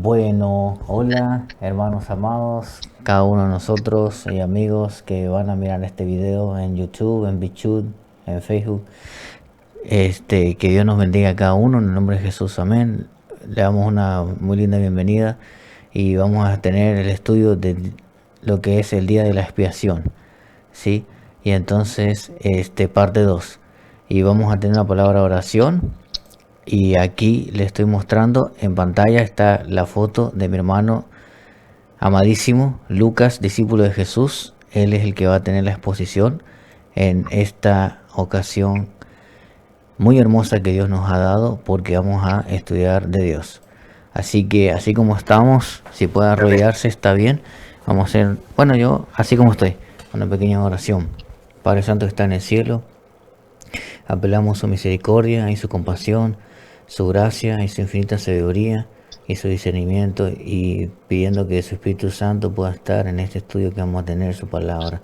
Bueno, hola hermanos amados, cada uno de nosotros y amigos que van a mirar este video en YouTube, en BitChute, en Facebook. Que Dios nos bendiga a cada uno en el nombre de Jesús, amén. Le damos una muy linda bienvenida y vamos a tener el estudio de lo que es el día de la expiación, ¿sí? Y entonces, parte 2. Y vamos a tener una palabra de oración. Y aquí le estoy mostrando en pantalla está la foto de mi hermano amadísimo Lucas, discípulo de Jesús. Él es el que va a tener la exposición en esta ocasión muy hermosa que Dios nos ha dado, porque vamos a estudiar de Dios. Así que así como estamos, si puede arrodillarse está bien. Vamos a hacer, bueno, yo así como estoy, una pequeña oración. Padre Santo que está en el cielo, apelamos su misericordia y su compasión, su gracia y su infinita sabiduría y su discernimiento, y pidiendo que su Espíritu Santo pueda estar en este estudio que vamos a tener su palabra.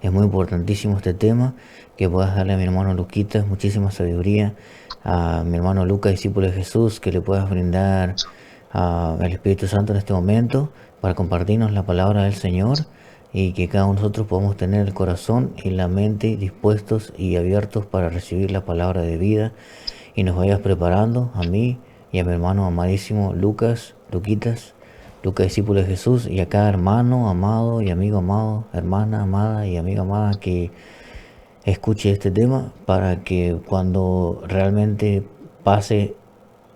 Es muy importantísimo este tema, que puedas darle a mi hermano Luquitas muchísima sabiduría, a mi hermano Lucas, discípulo de Jesús, que le puedas brindar al Espíritu Santo en este momento para compartirnos la palabra del Señor, y que cada uno de nosotros podamos tener el corazón y la mente dispuestos y abiertos para recibir la palabra de vida, y nos vayas preparando a mí y a mi hermano amadísimo Lucas, Lucas discípulo de Jesús, y a cada hermano amado y amigo amado, hermana amada y amiga amada que escuche este tema, para que cuando realmente pase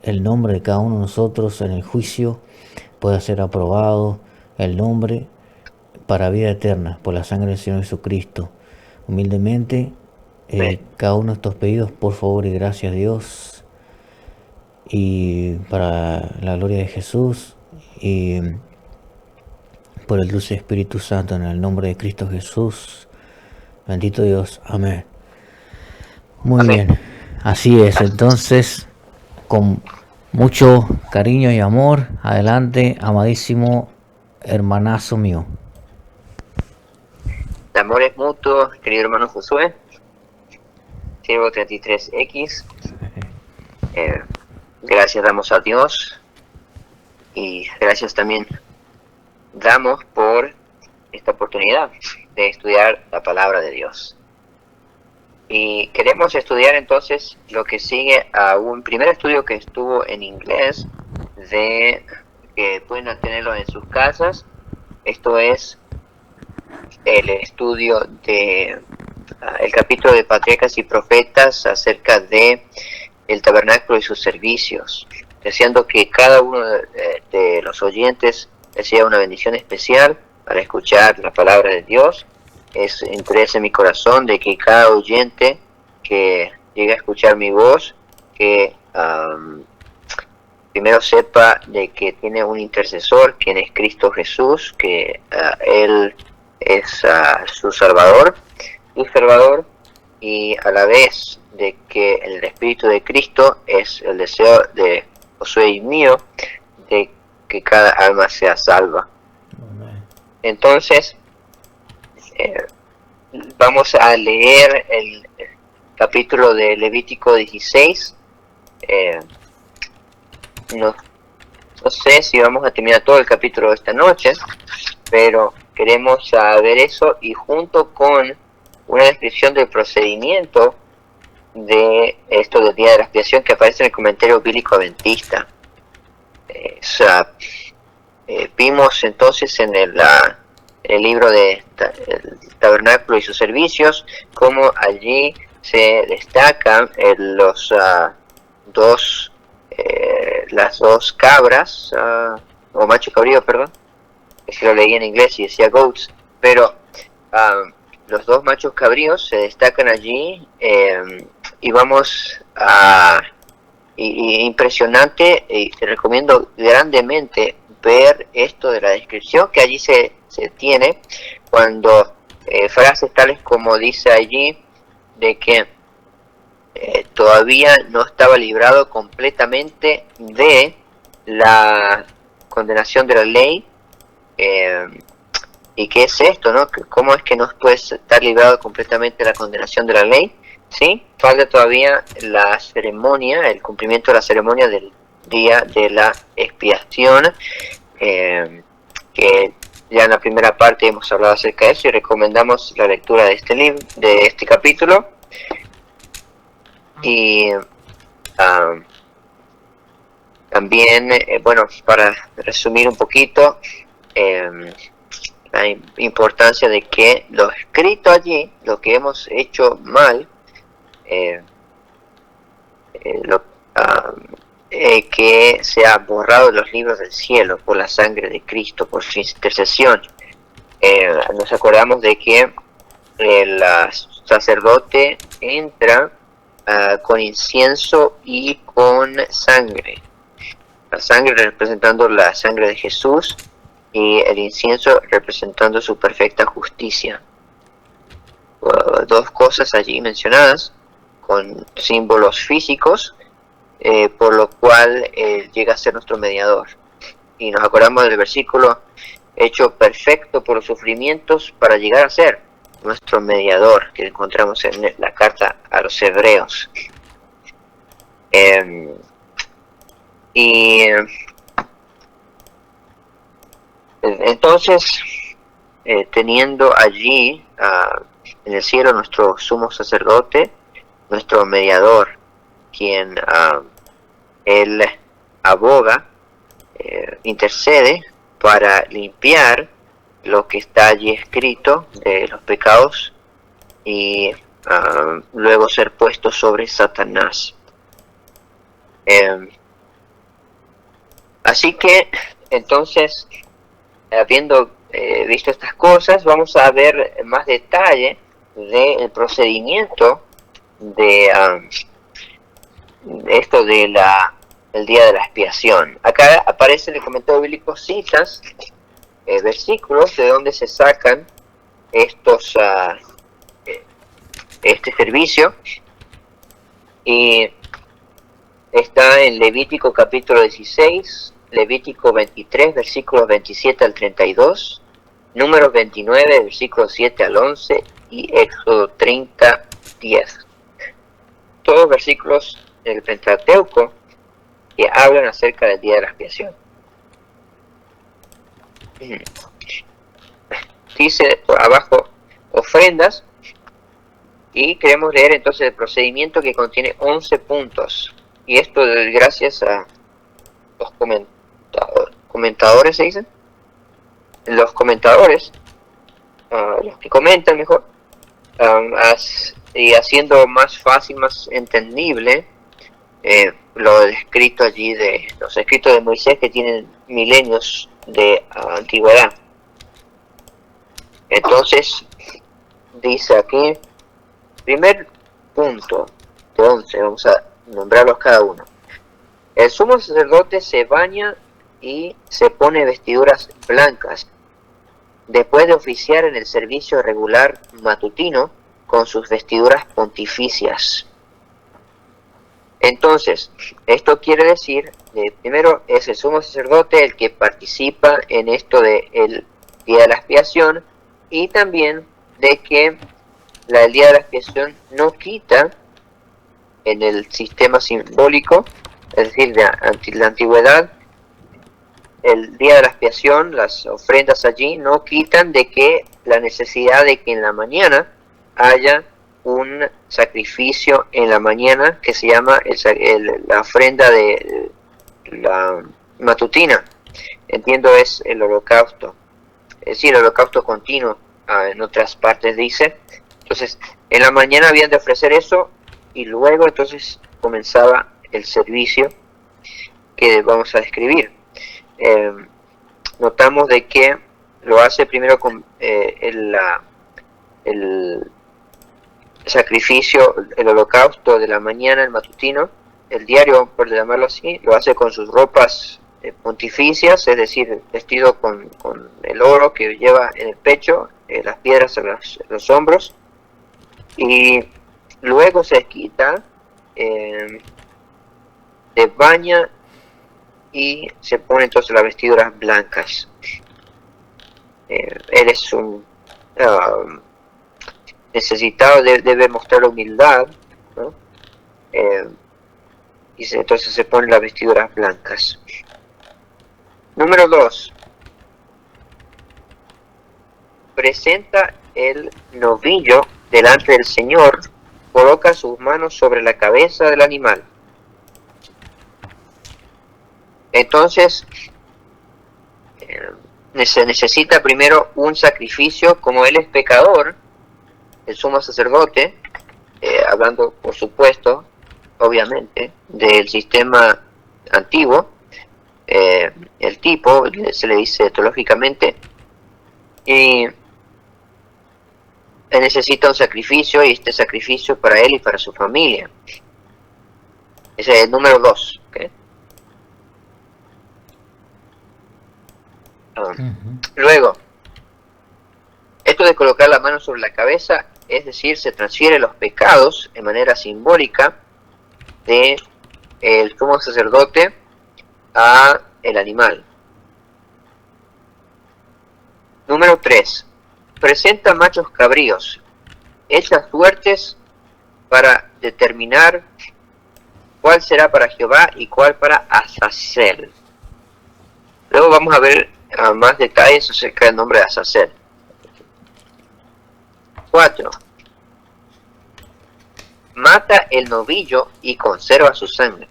el nombre de cada uno de nosotros en el juicio pueda ser aprobado el nombre para vida eterna por la sangre del Señor Jesucristo. Humildemente, cada uno de estos pedidos, por favor y gracias a Dios, y para la gloria de Jesús, y por el dulce Espíritu Santo, en el nombre de Cristo Jesús. Bendito Dios, amén. Muy Amén. bien, así es. Entonces, con mucho cariño y amor, adelante, amadísimo hermanazo mío. El amor es mutuo, querido hermano Josué, Siervo 33X. Gracias damos a Dios, y gracias también damos por esta oportunidad de estudiar la palabra de Dios. Y queremos estudiar entonces lo que sigue a un primer estudio que estuvo en inglés, que pueden tenerlo en sus casas. Esto es el estudio de el capítulo de Patriarcas y Profetas acerca de el tabernáculo y sus servicios, deseando que cada uno de los oyentes sea una bendición especial para escuchar la palabra de Dios. Es interés en mi corazón de que cada oyente que llegue a escuchar mi voz, que primero sepa de que tiene un intercesor, quien es Cristo Jesús, que Él es su Salvador y Salvador, y a la vez de que el Espíritu de Cristo es el deseo de Josué y mío, de que cada alma sea salva. Entonces, vamos a leer el capítulo de Levítico 16. No sé si vamos a terminar todo el capítulo esta noche, pero queremos ver eso, y junto con una descripción del procedimiento de esto del día de la expiación que aparece en el comentario bíblico adventista. Vimos entonces en el libro de el tabernáculo y sus servicios, cómo allí se destacan las dos cabras, o macho cabrío, perdón, es que lo leí en inglés y decía goats, pero los dos machos cabríos se destacan allí, y vamos a impresionante, y te recomiendo grandemente ver esto de la descripción que allí se tiene, cuando frases tales como dice allí de que todavía no estaba librado completamente de la condenación de la ley. ¿Y qué es esto, no? ¿Cómo es que no puedes estar librado completamente de la condenación de la ley? Sí, falta todavía la ceremonia, el cumplimiento de la ceremonia del día de la expiación, que ya en la primera parte hemos hablado acerca de eso y recomendamos la lectura de este libro, de este capítulo. Y también, bueno, para resumir un poquito, la importancia de que lo escrito allí, lo que hemos hecho mal, que se ha borrado de los libros del cielo por la sangre de Cristo, por su intercesión. Nos acordamos de que el sacerdote entra con incienso y con sangre. La sangre representando la sangre de Jesús y el incienso representando su perfecta justicia. Dos cosas allí mencionadas con símbolos físicos, por lo cual llega a ser nuestro mediador. Y nos acordamos del versículo: hecho perfecto por los sufrimientos para llegar a ser nuestro mediador, que encontramos en la carta a los Hebreos. Y entonces, teniendo allí en el cielo nuestro sumo sacerdote, nuestro mediador, quien él aboga, intercede para limpiar lo que está allí escrito de los pecados y luego ser puesto sobre Satanás. Así que entonces, habiendo visto estas cosas, vamos a ver más detalle del procedimiento de esto de el día de la expiación. Acá aparece en el comentario bíblico citas, versículos de donde se sacan estos este servicio, y está en Levítico capítulo 16, Levítico 23, versículos 27 al 32, Números 29, versículos 7 al 11 y Éxodo 30, 10. Todos versículos del Pentateuco que hablan acerca del día de la expiación. Dice por abajo ofrendas, y queremos leer entonces el procedimiento, que contiene 11 puntos, y esto gracias a los comentadores, se dicen, los comentadores, los que comentan mejor, y haciendo más fácil, más entendible lo descrito allí de los escritos de Moisés, que tienen milenios de antigüedad. Entonces dice aquí, primer punto de 11, vamos a nombrarlos cada uno. El sumo sacerdote se baña y se pone vestiduras blancas después de oficiar en el servicio regular matutino con sus vestiduras pontificias. Entonces, esto quiere decir, primero, es el sumo sacerdote el que participa en esto del día de la expiación, y también de que el día de la expiación no quita, en el sistema simbólico, es decir, de la antigüedad, el día de la expiación, las ofrendas allí no quitan de que la necesidad de que en la mañana haya un sacrificio en la mañana, que se llama la ofrenda de la matutina. Entiendo es el holocausto, es decir, el holocausto continuo, en otras partes dice. Entonces, en la mañana habían de ofrecer eso, y luego entonces comenzaba el servicio que vamos a describir. Notamos de que lo hace primero con el sacrificio, el holocausto de la mañana, el matutino, el diario, por llamarlo así, lo hace con sus ropas pontificias, es decir, vestido con el oro que lleva en el pecho, las piedras en los hombros, y luego se quita, se baña y se pone entonces las vestiduras blancas. Él es un necesitado, debe mostrar humildad, ¿no? entonces se ponen las vestiduras blancas. Número 2. Presenta el novillo delante del Señor, coloca sus manos sobre la cabeza del animal. Entonces, necesita primero un sacrificio. Como él es pecador, el sumo sacerdote, hablando por supuesto, obviamente, del sistema antiguo, el tipo, se le dice teológicamente, y él necesita un sacrificio, y este sacrificio para él y para su familia. Ese es el número 2. ¿Okay? Luego, esto de colocar la mano sobre la cabeza, es decir, se transfiere los pecados en manera simbólica de el sumo sacerdote a el animal. Número 3. Presenta machos cabríos, echa suertes para determinar cuál será para Jehová y cuál para Azazel. Luego vamos a ver más detalles acerca del nombre de Azazel. 4. Mata el novillo y conserva su sangre.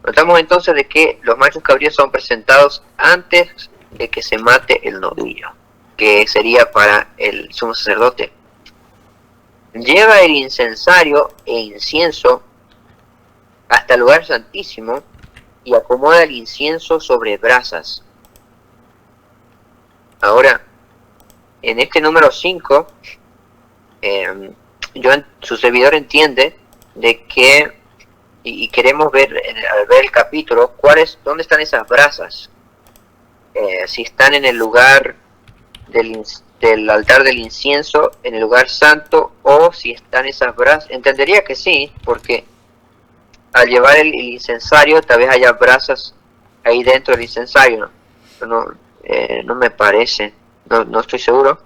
Notamos entonces de que los machos cabríos son presentados antes de que se mate el novillo, que sería para el sumo sacerdote. Lleva el incensario e incienso hasta el lugar santísimo y acomoda el incienso sobre brasas. Ahora, en este número 5, su servidor entiende de que, y queremos ver al ver el capítulo, dónde están esas brasas. Si están en el lugar del altar del incienso, en el lugar santo, o si están esas brasas. Entendería que sí, porque al llevar el incensario tal vez haya brasas ahí dentro del incensario. No me parece, no estoy seguro,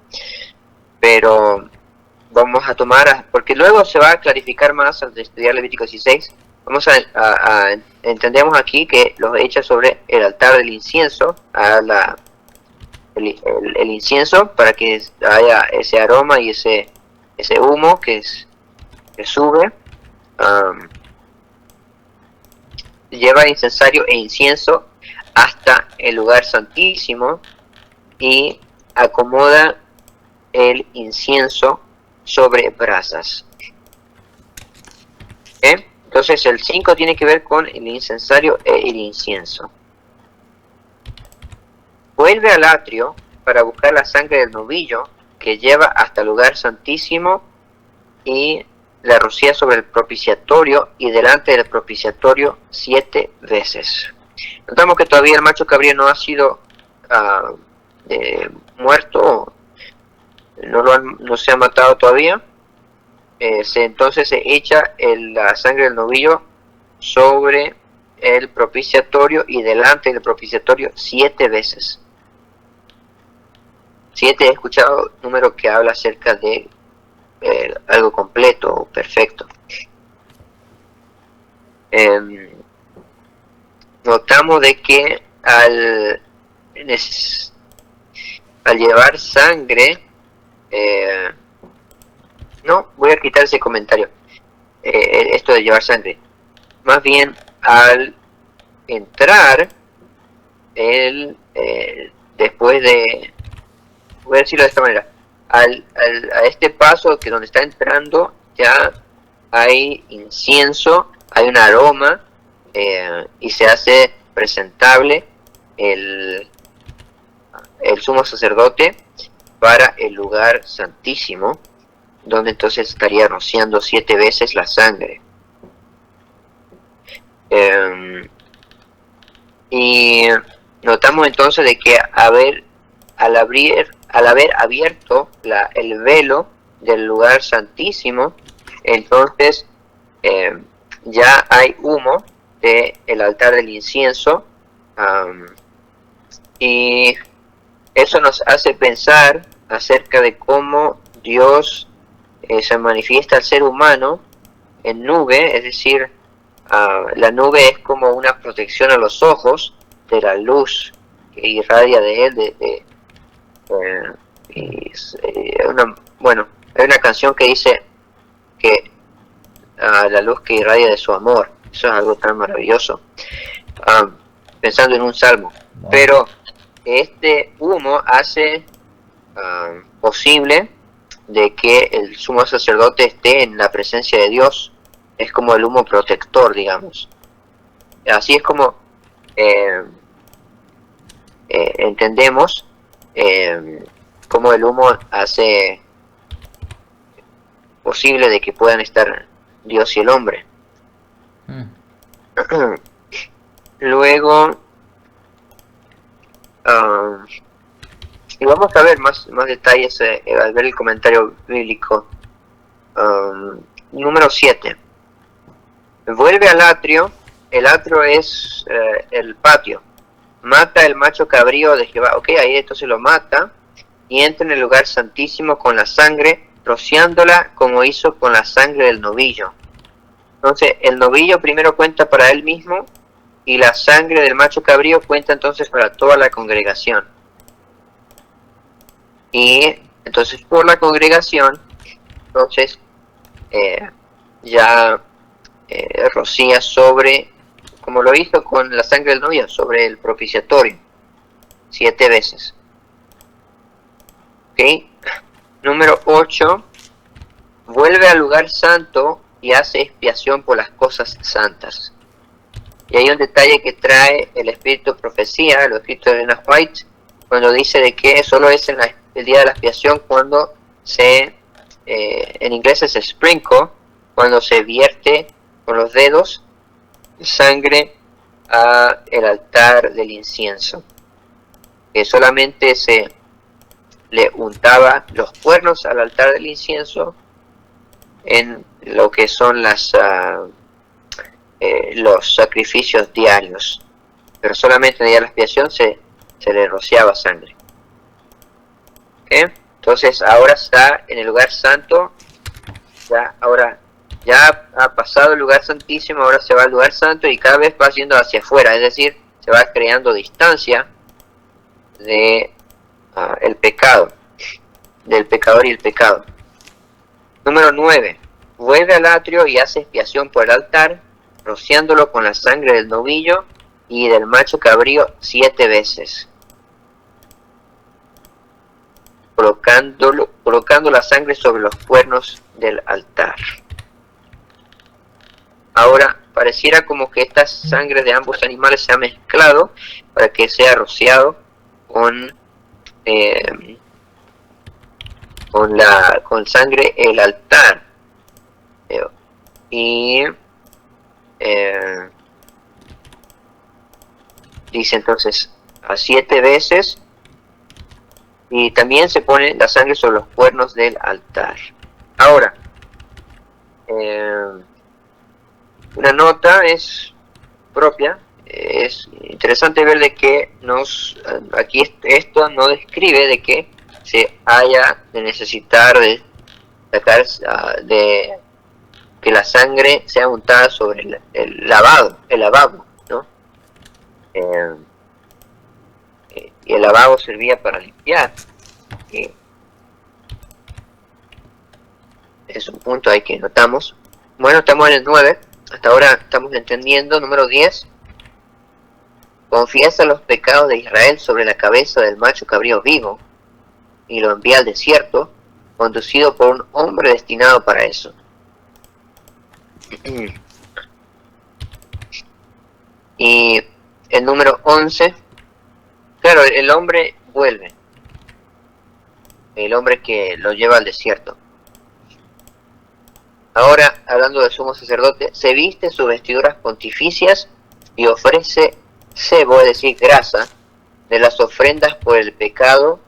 pero vamos a tomar, porque luego se va a clarificar más al estudiar Levítico 16. Entendemos aquí que los echa sobre el altar del incienso, el incienso, para que haya ese aroma y ese humo que sube. Lleva incensario e incienso hasta el lugar santísimo y acomoda el incienso sobre brasas. Entonces el 5 tiene que ver con el incensario e el incienso. Vuelve al atrio para buscar la sangre del novillo que lleva hasta el lugar santísimo y la rocía sobre el propiciatorio y delante del propiciatorio 7 veces. Notamos que todavía el macho cabrío no ha sido muerto, no se ha matado todavía. Entonces se echa la sangre del novillo sobre el propiciatorio y delante del propiciatorio 7 veces. 7 he escuchado número que habla acerca de algo completo o perfecto. Notamos de que al llevar sangre, no, voy a quitar ese comentario, esto de llevar sangre, más bien al entrar, después de, voy a decirlo de esta manera, a este paso que donde está entrando ya hay incienso, hay un aroma, y se hace presentable el sumo sacerdote para el lugar santísimo, donde entonces estaría rociando 7 veces la sangre. Y notamos entonces de que al haber abierto el velo del lugar santísimo, entonces ya hay humo del altar del incienso, y eso nos hace pensar acerca de cómo Dios se manifiesta al ser humano en nube, es decir, la nube es como una protección a los ojos de la luz que irradia de él, bueno, hay una canción que dice que la luz que irradia de su amor, eso es algo tan maravilloso, pensando en un salmo, pero este humo hace posible de que el sumo sacerdote esté en la presencia de Dios, es como el humo protector, digamos. Así es como entendemos cómo el humo hace posible de que puedan estar Dios y el hombre. Luego y vamos a ver más detalles al ver el comentario bíblico. Número 7. Vuelve al atrio. El atrio es el patio. Mata el macho cabrío de Jehová. Ok, ahí entonces lo mata. Y entra en el lugar santísimo con la sangre, rociándola como hizo con la sangre del novillo. Entonces el novillo primero cuenta para él mismo, y la sangre del macho cabrío cuenta entonces para toda la congregación. Y entonces por la congregación, entonces ya rocía sobre, como lo hizo con la sangre del novio, sobre el propiciatorio, 7 veces. ¿Ok? Número 8. Vuelve al lugar santo y hace expiación por las cosas santas. Y hay un detalle que trae el espíritu de profecía, lo escrito de Elena White, cuando dice de que solo es en el día de la expiación cuando en inglés es sprinkle, cuando se vierte con los dedos sangre a el altar del incienso, que solamente se le untaba los cuernos al altar del incienso en lo que son los sacrificios diarios, pero solamente en el día de la expiación se le rociaba sangre. ¿Okay? Entonces ahora está en el lugar santo, ya ha pasado el lugar santísimo, ahora se va al lugar santo y cada vez va yendo hacia afuera, es decir, se va creando distancia de el pecado, del pecador y el pecado. Número 9. Vuelve al atrio y hace expiación por el altar, rociándolo con la sangre del novillo y del macho cabrío 7 veces, colocando la sangre sobre los cuernos del altar. Ahora, pareciera como que esta sangre de ambos animales se ha mezclado para que sea rociado con sangre el altar. Y dice entonces a 7 veces, y también se pone la sangre sobre los cuernos del altar. Ahora, una nota es propia. Es interesante ver de que aquí esto no describe de que se haya de necesitar de sacar de que la sangre sea untada sobre el lavabo, ¿no? Y el lavabo servía para limpiar. Es un punto ahí que notamos. Bueno, estamos en el 9. Hasta ahora estamos entendiendo. Número 10. Confiesa los pecados de Israel sobre la cabeza del macho cabrío vivo y lo envía al desierto, conducido por un hombre destinado para eso. Y el número 11, claro, el hombre vuelve, el hombre que lo lleva al desierto. Ahora, hablando del sumo sacerdote, se viste sus vestiduras pontificias y ofrece sebo, es decir, grasa, de las ofrendas por el pecado,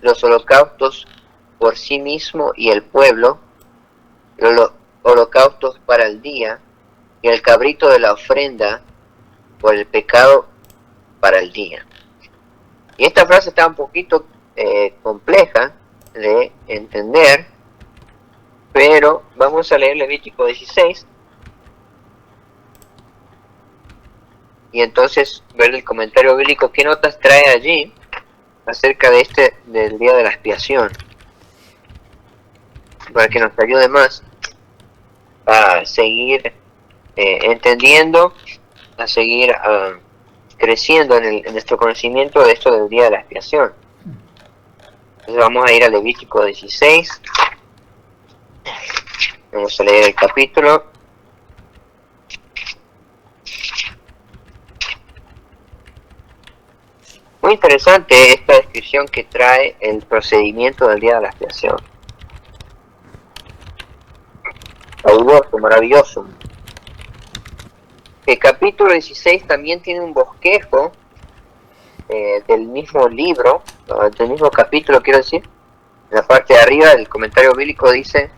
los holocaustos por sí mismo y el pueblo, los holocaustos para el día, y el cabrito de la ofrenda por el pecado para el día. Y esta frase está un poquito compleja de entender, pero vamos a leer Levítico 16 y entonces ver el comentario bíblico, qué notas trae allí acerca de del día de la expiación, para que nos ayude más a seguir entendiendo, a seguir creciendo en nuestro conocimiento de esto del día de la expiación. Entonces vamos a ir a Levítico 16, vamos a leer el capítulo. Muy interesante esta descripción que trae el procedimiento del día de la expiación. Fabuloso, maravilloso. El capítulo 16 también tiene un bosquejo del mismo libro, del mismo capítulo, quiero decir. En la parte de arriba del comentario bíblico dice,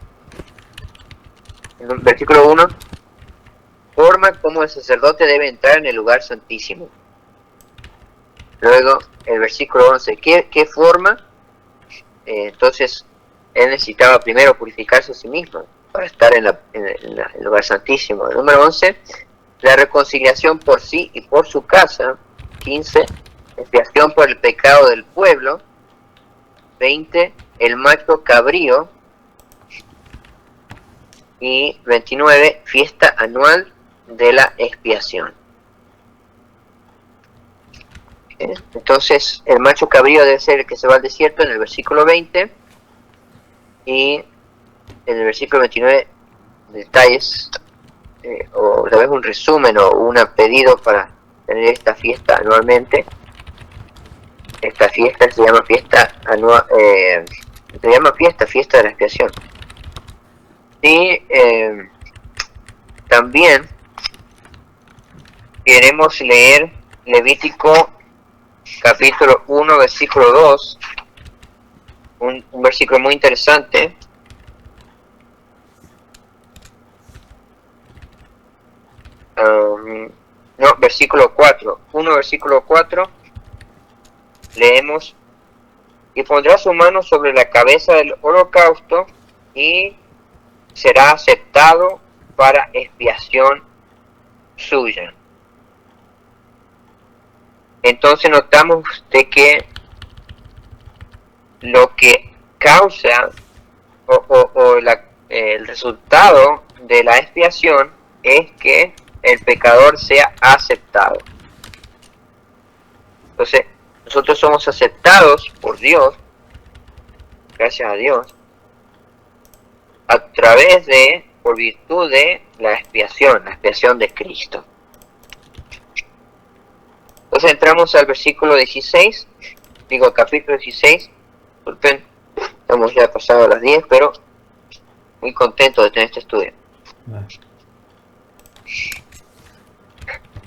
en el versículo 1, forma como el sacerdote debe entrar en el lugar santísimo. Luego, el versículo 11, ¿qué forma? Entonces, él necesitaba primero purificarse a sí mismo para estar en el lugar santísimo. El número 11, la reconciliación por sí y por su casa. 15, expiación por el pecado del pueblo. 20, el macho cabrío. Y 29, fiesta anual de la expiación. Entonces, el macho cabrío debe ser el que se va al desierto en el versículo 20. Y en el versículo 29, detalles, o tal vez un resumen o un pedido para tener esta fiesta anualmente. Esta fiesta se llama fiesta anual, fiesta de la expiación. Y también queremos leer Levítico capítulo 1, versículo 2, un versículo muy interesante. Versículo 4, 1 versículo 4, leemos, y pondrá su mano sobre la cabeza del holocausto y será aceptado para expiación suya. Entonces notamos de que lo que causa el resultado de la expiación es que el pecador sea aceptado. Entonces, nosotros somos aceptados por Dios, gracias a Dios, por virtud de la expiación de Cristo. Entonces entramos al versículo 16, capítulo 16, disculpen, estamos ya pasado a las 10, pero muy contento de tener este estudio.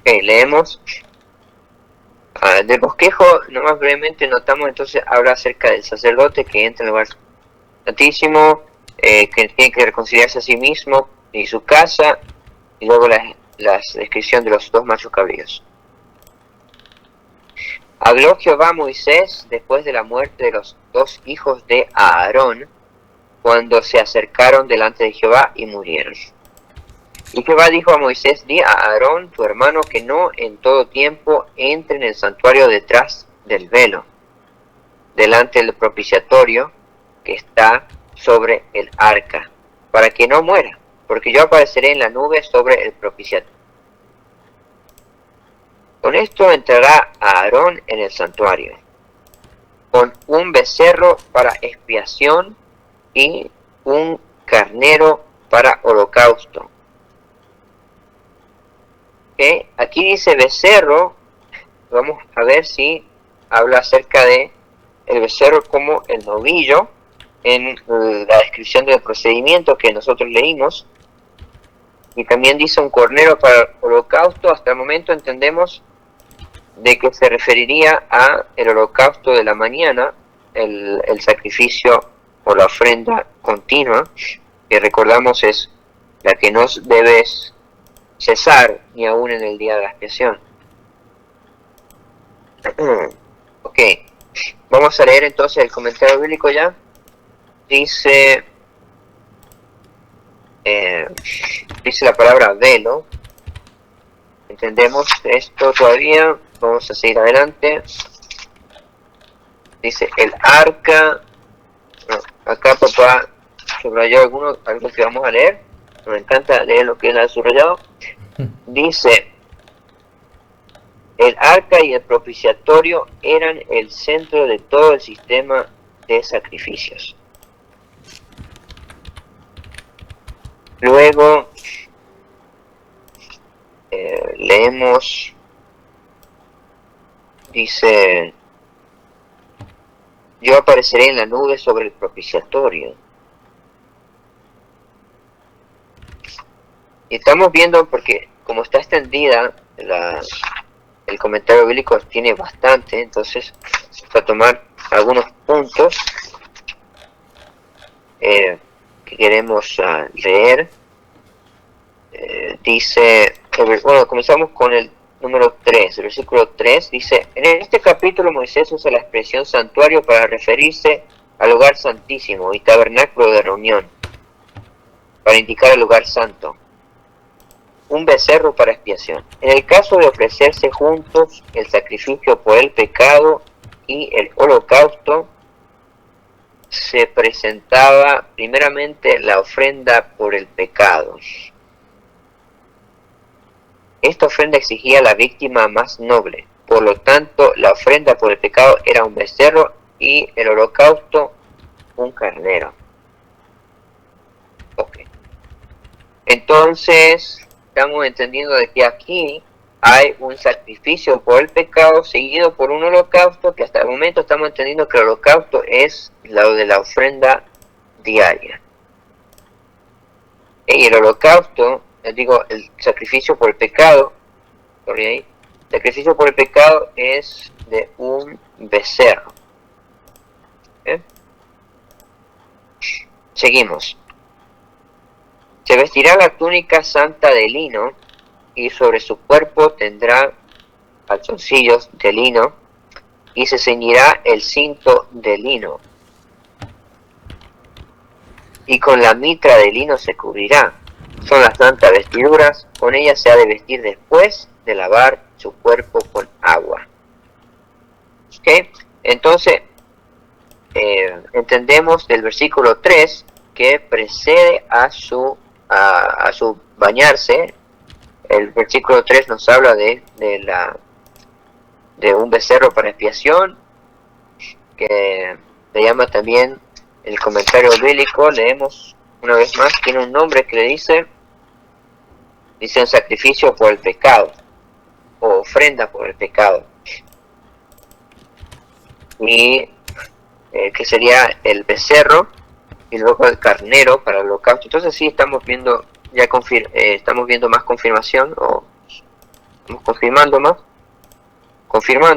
Leemos. Del bosquejo, nomás brevemente notamos entonces, habla acerca del sacerdote que entra en el lugar santísimo, que tiene que reconciliarse a sí mismo y su casa, y luego la descripción de los dos machos cabríos. Habló Jehová a Moisés después de la muerte de los dos hijos de Aarón, cuando se acercaron delante de Jehová y murieron. Y Jehová dijo a Moisés, di a Aarón, tu hermano, que no en todo tiempo entre en el santuario detrás del velo, delante del propiciatorio que está sobre el arca, para que no muera, porque yo apareceré en la nube sobre el propiciatorio. Con esto entrará Aarón en el santuario, con un becerro para expiación y un carnero para holocausto. Aquí dice becerro, vamos a ver si habla acerca de el becerro como el novillo en la descripción del procedimiento que nosotros leímos, y también dice un cornero para el holocausto. Hasta el momento entendemos de que se referiría a el holocausto de la mañana, el sacrificio o la ofrenda continua, que recordamos es la que no debes cesar ni aún en el día de la expiación. Ok, vamos a leer entonces el comentario bíblico ya. Dice, dice la palabra velo. ¿Entendemos esto todavía? Vamos a seguir adelante. Dice el arca. No, acá papá subrayó algo que vamos a leer. Me encanta leer lo que él ha subrayado. Dice: el arca y el propiciatorio eran el centro de todo el sistema de sacrificios. Luego leemos, dice: yo apareceré en la nube sobre el propiciatorio. Y estamos viendo, porque como está extendida, el comentario bíblico tiene bastante, entonces vamos a tomar algunos puntos que queremos leer. Dice, bueno, comenzamos con el número 3, el versículo 3, dice: en este capítulo Moisés usa la expresión santuario para referirse al lugar santísimo y tabernáculo de reunión, para indicar el lugar santo. Un becerro para expiación. En el caso de ofrecerse juntos el sacrificio por el pecado y el holocausto, se presentaba primeramente la ofrenda por el pecado. Esta ofrenda exigía la víctima más noble, por lo tanto la ofrenda por el pecado era un becerro y el holocausto un carnero. Ok. Entonces estamos entendiendo de que aquí hay un sacrificio por el pecado seguido por un holocausto, que hasta el momento estamos entendiendo que el holocausto es lo de la ofrenda diaria. Y el holocausto, el sacrificio por el pecado, el sacrificio por el pecado es de un becerro. Seguimos. Se vestirá la túnica santa de lino, y sobre su cuerpo tendrá calzoncillos de lino, y se ceñirá el cinto de lino, y con la mitra de lino se cubrirá. Son las santas vestiduras, con ellas se ha de vestir después de lavar su cuerpo con agua. ¿Okay? Entonces, entendemos del versículo 3 que precede a su bañarse. El versículo 3 nos habla de un becerro para expiación, que se llama también el comentario bíblico. Leemos una vez más, tiene un nombre que le dice un sacrificio por el pecado, o ofrenda por el pecado, y que sería el becerro, y luego el carnero para el holocausto. Entonces sí estamos viendo ya estamos viendo más confirmación, o estamos confirmando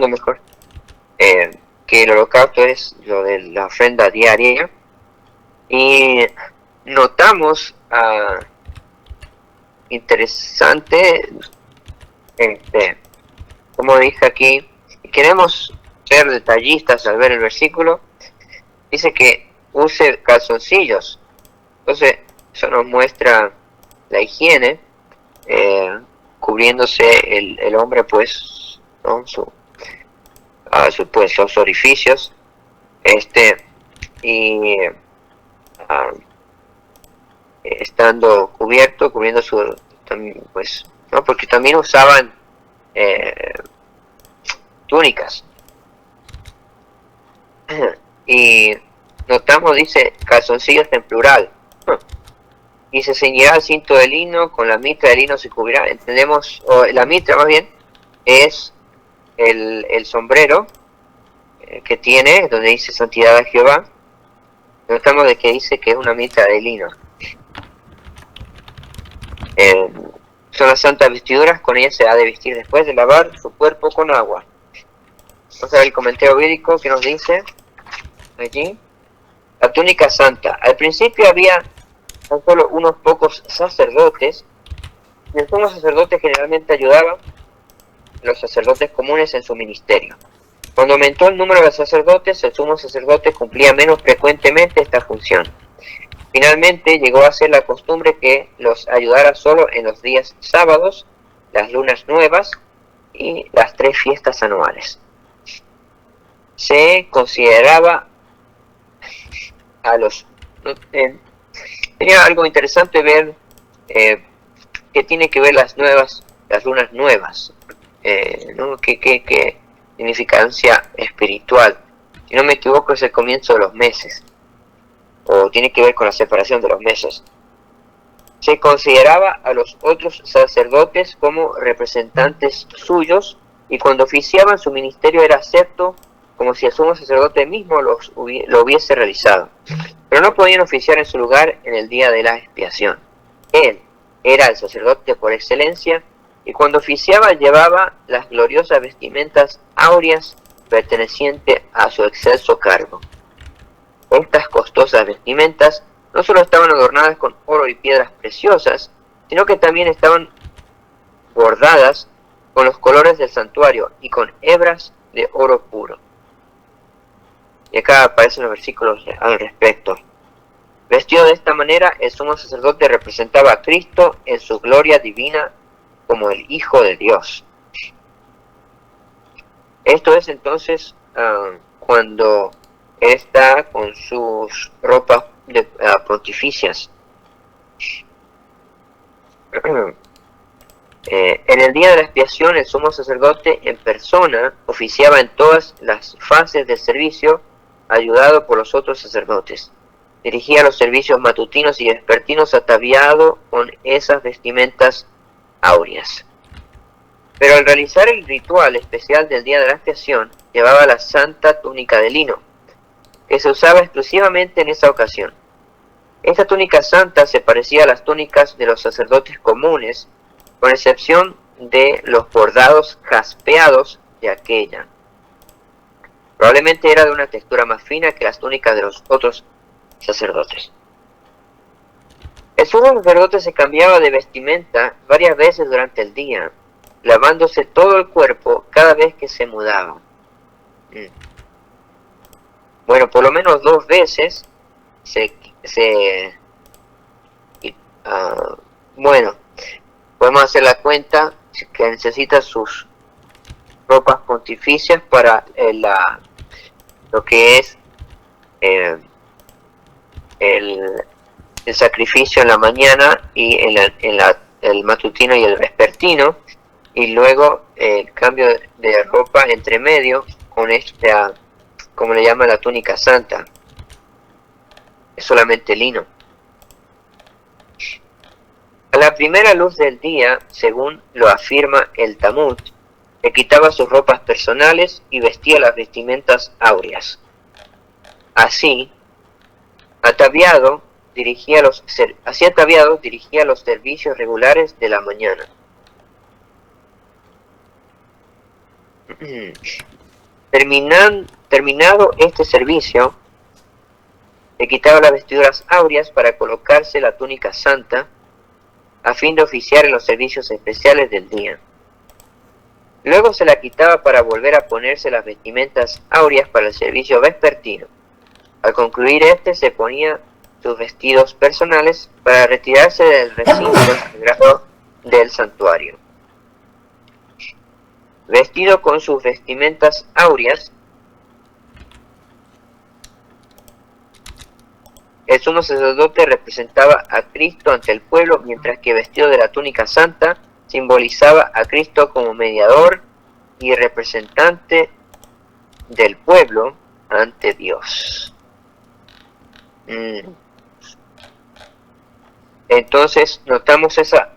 mejor, que el holocausto es lo de la ofrenda diaria. Y notamos interesante, como dije aquí, queremos ser detallistas al ver el versículo. Dice que use calzoncillos, entonces eso nos muestra la higiene, cubriéndose el hombre, pues, ¿no? Pues, los orificios, y estando cubriendo pues, ¿no? Porque también usaban túnicas. Y notamos, dice, calzoncillos en plural. Y se ceñirá el cinto de lino, con la mitra de lino se cubrirá. Entendemos, o la mitra más bien, es el sombrero que tiene, donde dice santidad a Jehová. Notamos de que dice que es una mitra de lino. Son las santas vestiduras, con ellas se ha de vestir después de lavar su cuerpo con agua. Vamos a ver el comentario bíblico que nos dice allí. La túnica santa. Al principio había tan solo unos pocos sacerdotes, y el sumo sacerdote generalmente ayudaba a los sacerdotes comunes en su ministerio. Cuando aumentó el número de sacerdotes, el sumo sacerdote cumplía menos frecuentemente esta función. Finalmente llegó a ser la costumbre que los ayudara solo en los días sábados, las lunas nuevas y las 3 fiestas anuales. Se consideraba a los... Sería algo interesante ver qué tiene que ver las lunas nuevas, ¿no? ¿Qué significancia espiritual? Si no me equivoco, es el comienzo de los meses, o tiene que ver con la separación de los meses. Se consideraba a los otros sacerdotes como representantes suyos, y cuando oficiaban su ministerio era acepto como si el sumo sacerdote mismo lo hubiese realizado. Pero no podían oficiar en su lugar en el día de la expiación. Él era el sacerdote por excelencia, y cuando oficiaba llevaba las gloriosas vestimentas áureas pertenecientes a su excelso cargo. Estas costosas vestimentas no solo estaban adornadas con oro y piedras preciosas, sino que también estaban bordadas con los colores del santuario y con hebras de oro puro. Y acá aparecen los versículos al respecto. Vestido de esta manera, el sumo sacerdote representaba a Cristo en su gloria divina como el Hijo de Dios. Esto es entonces cuando él está con sus ropas pontificias. En el día de la expiación, el sumo sacerdote en persona oficiaba en todas las fases del servicio, ayudado por los otros sacerdotes. Dirigía los servicios matutinos y vespertinos ataviado con esas vestimentas áureas. Pero al realizar el ritual especial del día de la expiación, llevaba la santa túnica de lino, que se usaba exclusivamente en esa ocasión. Esta túnica santa se parecía a las túnicas de los sacerdotes comunes, con excepción de los bordados jaspeados de aquella. Probablemente era de una textura más fina que las túnicas de los otros sacerdotes. El sumo sacerdote se cambiaba de vestimenta varias veces durante el día, lavándose todo el cuerpo cada vez que se mudaba. Bueno, por lo menos 2 veces bueno, podemos hacer la cuenta que necesita sus ropas pontificias para lo que es el sacrificio en la mañana y el matutino y el vespertino, y luego el cambio de ropa entre medio con esta, como le llaman, la túnica santa. Es solamente lino. A la primera luz del día, según lo afirma el Talmud, le quitaba sus ropas personales y vestía las vestimentas áureas. Así ataviado, dirigía los servicios regulares de la mañana. Terminado este servicio, le quitaba las vestiduras áureas para colocarse la túnica santa, a fin de oficiar en los servicios especiales del día. Luego se la quitaba para volver a ponerse las vestimentas áureas para el servicio vespertino. Al concluir se ponía sus vestidos personales para retirarse del recinto sagrado del santuario. Vestido con sus vestimentas áureas, el sumo sacerdote representaba a Cristo ante el pueblo, mientras que vestido de la túnica santa simbolizaba a Cristo como mediador y representante del pueblo ante Dios. Entonces notamos esa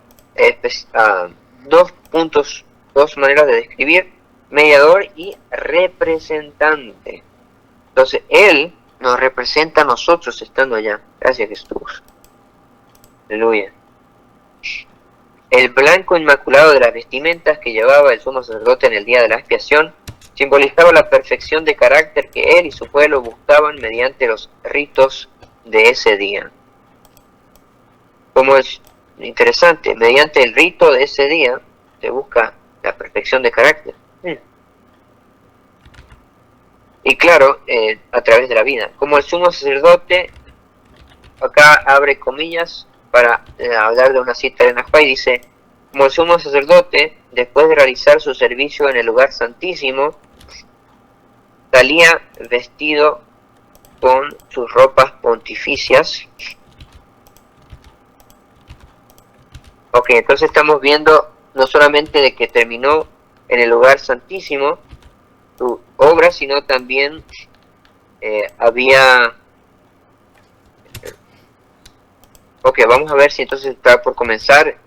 dos maneras de describir: mediador y representante. Entonces él nos representa a nosotros estando allá. Gracias, Jesús. Aleluya. El blanco inmaculado de las vestimentas que llevaba el sumo sacerdote en el día de la expiación simbolizaba la perfección de carácter que él y su pueblo buscaban mediante los ritos de ese día. Como es interesante, mediante el rito de ese día se busca la perfección de carácter. Y claro, a través de la vida. Como el sumo sacerdote acá abre comillas para hablar de una cita de Najfai, dice: como el sumo sacerdote, después de realizar su servicio en el lugar santísimo, salía vestido con sus ropas pontificias. Ok, entonces estamos viendo no solamente de que terminó en el lugar santísimo su obra, sino también había... Ok, vamos a ver si entonces está por comenzar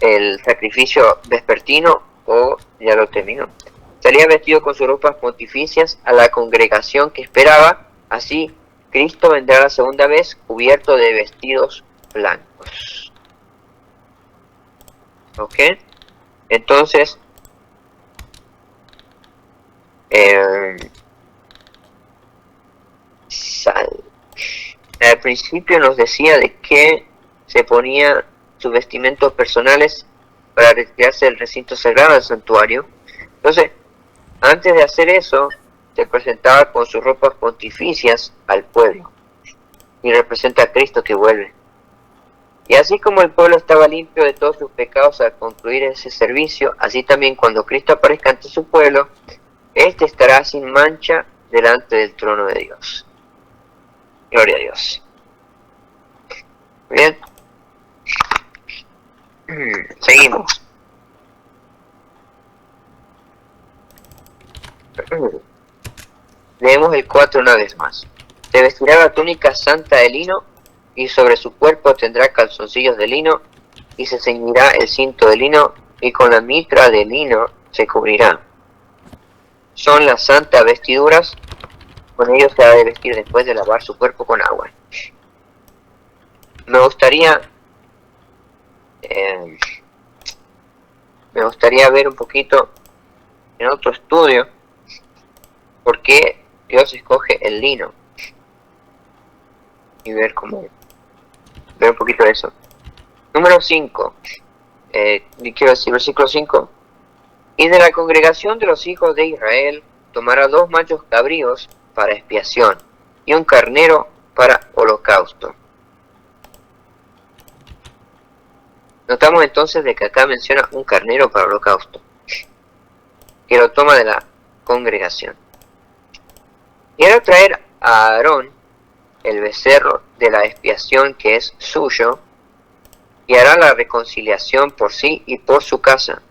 el sacrificio vespertino o ya lo terminó. Salía vestido con sus ropas pontificias a la congregación que esperaba. Así Cristo vendrá la segunda vez cubierto de vestidos blancos. Ok, entonces al principio nos decía de que se ponía sus vestimentos personales para retirarse del recinto sagrado del santuario. Entonces, antes de hacer eso, se presentaba con sus ropas pontificias al pueblo y representa a Cristo que vuelve. Y así como el pueblo estaba limpio de todos sus pecados al concluir ese servicio, así también cuando Cristo aparezca ante su pueblo, este estará sin mancha delante del trono de Dios. Gloria a Dios. Bien. Seguimos. Leemos el 4 una vez más. Se vestirá la túnica santa de lino, y sobre su cuerpo tendrá calzoncillos de lino, y se ceñirá el cinto de lino, y con la mitra de lino se cubrirá. Son las santas vestiduras, con ellos se ha de vestir después de lavar su cuerpo con agua. Me gustaría ver un poquito en otro estudio por qué Dios escoge el lino y ver un poquito de eso. Número 5, quiero decir versículo 5: y de la congregación de los hijos de Israel tomará 2 machos cabríos para expiación y un carnero para holocausto. Notamos entonces de que acá menciona un carnero para holocausto, que lo toma de la congregación. Y hará traer a Aarón el becerro de la expiación que es suyo, y hará la reconciliación por sí y por su casa.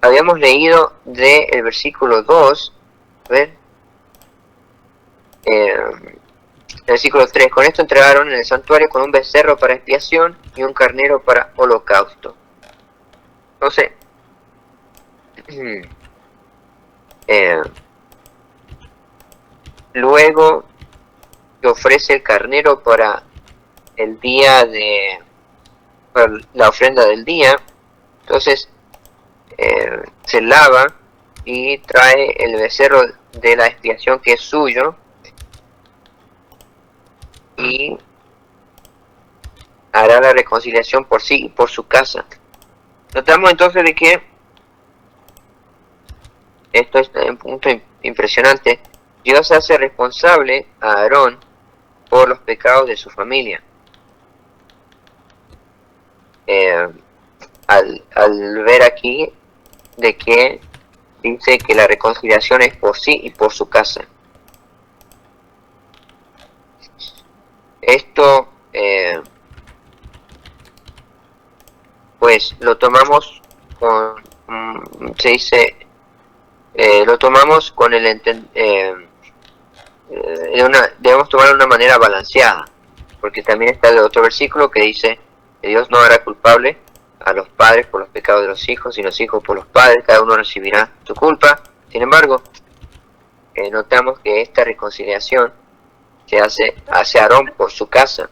Habíamos leído del versículo 2, a ver, versículo 3: con esto entregaron en el santuario con un becerro para expiación y un carnero para holocausto. Entonces, luego que ofrece el carnero para el día para la ofrenda del día, entonces se lava y trae el becerro de la expiación que es suyo y hará la reconciliación por sí y por su casa. Notamos entonces de que esto es un punto impresionante. Dios hace responsable a Aarón por los pecados de su familia. Al ver aquí de que dice que la reconciliación es por sí y por su casa. Esto pues lo tomamos con, se dice, lo tomamos con el debemos tomarlo de una manera balanceada, porque también está el otro versículo que dice que Dios no hará culpable a los padres por los pecados de los hijos, y los hijos por los padres, cada uno recibirá su culpa. Sin embargo, notamos que esta reconciliación se hace Aarón por su casa.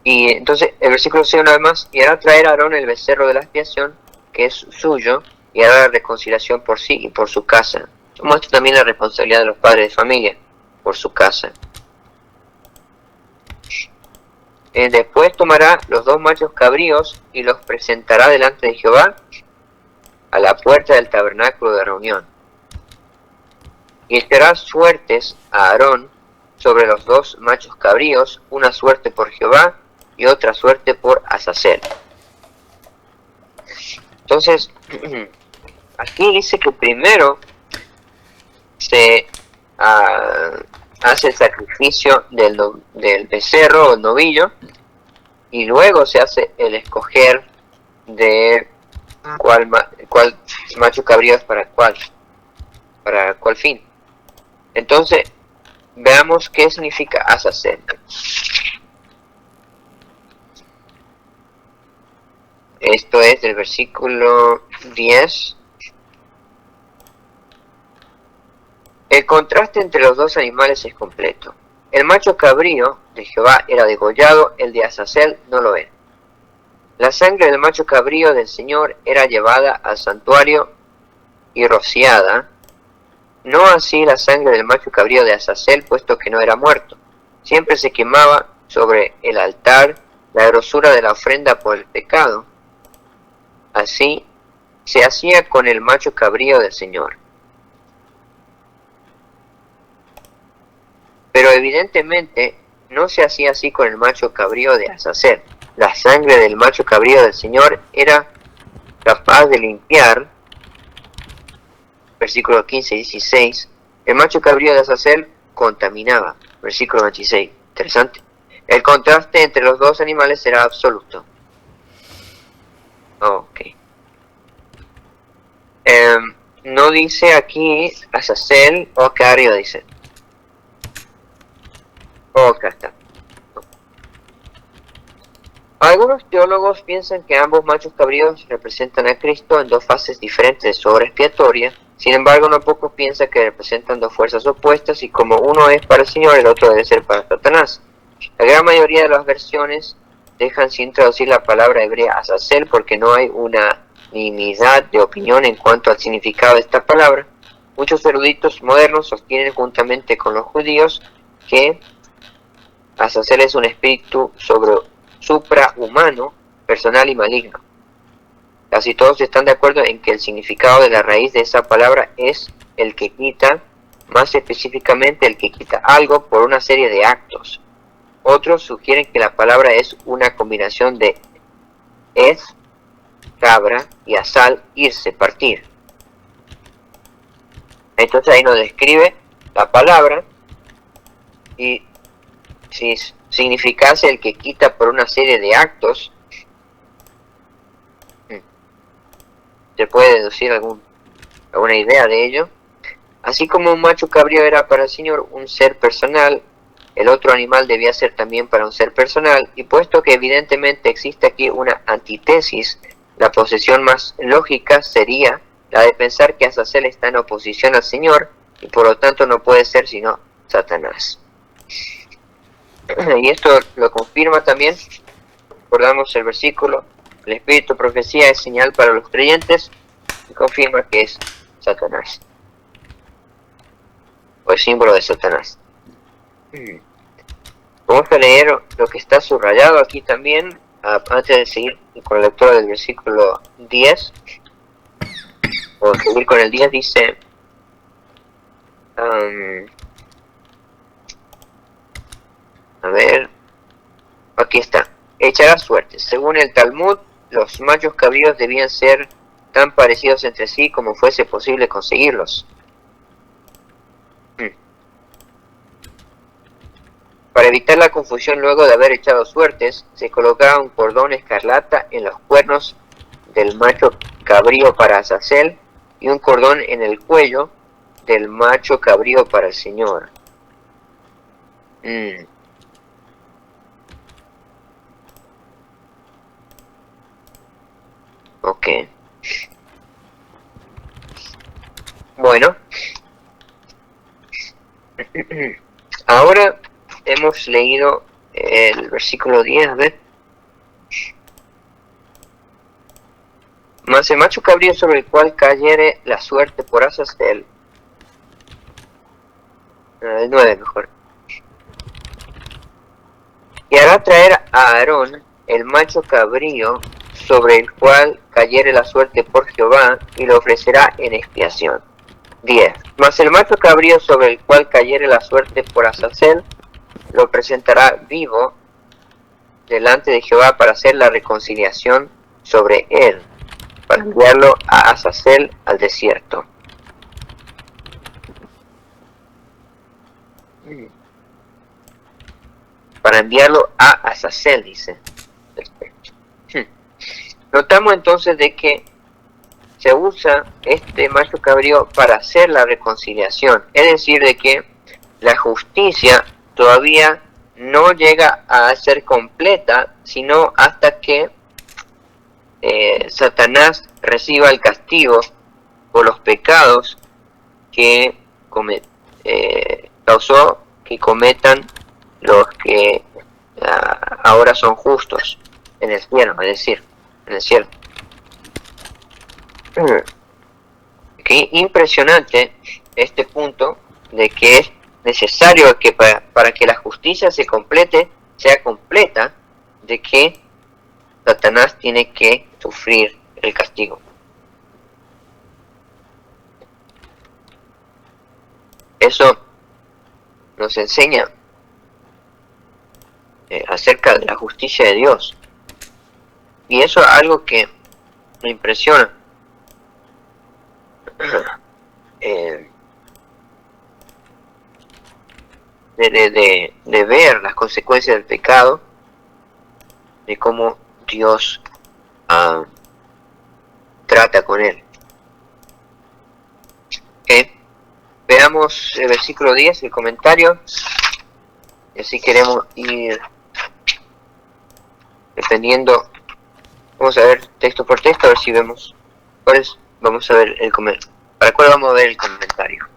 Y entonces el versículo 6 una vez más: y hará traer a Aarón el becerro de la expiación que es suyo, y hará la reconciliación por sí y por su casa. Muestra también la responsabilidad de los padres de familia por su casa. Después tomará los 2 machos cabríos y los presentará delante de Jehová a la puerta del tabernáculo de reunión. Y echará suertes a Aarón sobre los dos machos cabríos, una suerte por Jehová y otra suerte por Azazel. Entonces, aquí dice que primero se hace el sacrificio del becerro o el novillo, y luego se hace el escoger de cuál macho cabrío es para cuál fin. Entonces, veamos qué significa Azazel. Esto es del versículo 10. El contraste entre los dos animales es completo. El macho cabrío de Jehová era degollado, el de Azazel no lo era. La sangre del macho cabrío del Señor era llevada al santuario y rociada, no así la sangre del macho cabrío de Azazel, puesto que no era muerto. Siempre se quemaba sobre el altar la grosura de la ofrenda por el pecado. Así se hacía con el macho cabrío del Señor. Pero evidentemente no se hacía así con el macho cabrío de Azazel. La sangre del macho cabrío del Señor era capaz de limpiar, versículos 15 y 16, el macho cabrío de Azazel contaminaba, versículo 26. Interesante. El contraste entre los dos animales era absoluto. Ok. No dice aquí Azazel o cabrío, dice. Acá está. Algunos teólogos piensan que ambos machos cabríos representan a Cristo en dos fases diferentes de su obra expiatoria. Sin embargo, no pocos piensan que representan dos fuerzas opuestas, y como uno es para el Señor, el otro debe ser para Satanás. La gran mayoría de las versiones dejan sin traducir la palabra hebrea Azazel porque no hay unanimidad de opinión en cuanto al significado de esta palabra. Muchos eruditos modernos sostienen, juntamente con los judíos, que Azazel es un espíritu suprahumano, personal y maligno. Casi todos están de acuerdo en que el significado de la raíz de esa palabra es el que quita, más específicamente el que quita algo por una serie de actos. Otros sugieren que la palabra es una combinación de ez, cabra, y azal, irse, partir. Entonces ahí nos describe la palabra, y si significase el que quita por una serie de actos, se puede deducir alguna idea de ello. Así como un macho cabrío era para el Señor un ser personal, el otro animal debía ser también para un ser personal, y puesto que evidentemente existe aquí una antítesis, la posición más lógica sería la de pensar que Azazel está en oposición al Señor, y por lo tanto no puede ser sino Satanás. Y esto lo confirma también, recordamos el versículo, el espíritu de profecía es señal para los creyentes, y confirma que es Satanás, o el símbolo de Satanás. Vamos a leer lo que está subrayado aquí también, antes de seguir con la lectura del versículo 10, o seguir con el 10, dice, a ver, aquí está, echará suertes. Según el Talmud, los machos cabríos debían ser tan parecidos entre sí como fuese posible conseguirlos. Para evitar la confusión luego de haber echado suertes, se colocaba un cordón escarlata en los cuernos del macho cabrío para Azazel y un cordón en el cuello del macho cabrío para el Señor. Ok. Bueno. Ahora hemos leído el versículo 10, a ver. Mas el macho cabrío sobre el cual cayere la suerte por Azazel. El 9 mejor. Y hará traer a Aarón el macho cabrío sobre el cual cayere la suerte por Jehová, y lo ofrecerá en expiación. 10. Mas el macho cabrío sobre el cual cayere la suerte por Azazel, lo presentará vivo delante de Jehová para hacer la reconciliación sobre él, para enviarlo a Azazel al desierto. Para enviarlo a Azazel, dice. Notamos entonces de que se usa este macho cabrío para hacer la reconciliación, es decir, de que la justicia todavía no llega a ser completa, sino hasta que Satanás reciba el castigo por los pecados que causó que cometan los que ahora son justos en el cielo, es decir, en el cielo. Qué impresionante este punto de que es necesario que para que la justicia se complete, sea completa, de que Satanás tiene que sufrir el castigo. Eso nos enseña acerca de la justicia de Dios. Y eso es algo que me impresiona. De ver las consecuencias del pecado, de cómo Dios trata con él. Veamos el versículo 10, el comentario, y así queremos ir dependiendo. Vamos a ver texto por texto, a ver si vemos cuáles. Vamos a ver el comentario. ¿Para cuál vamos a ver el comentario?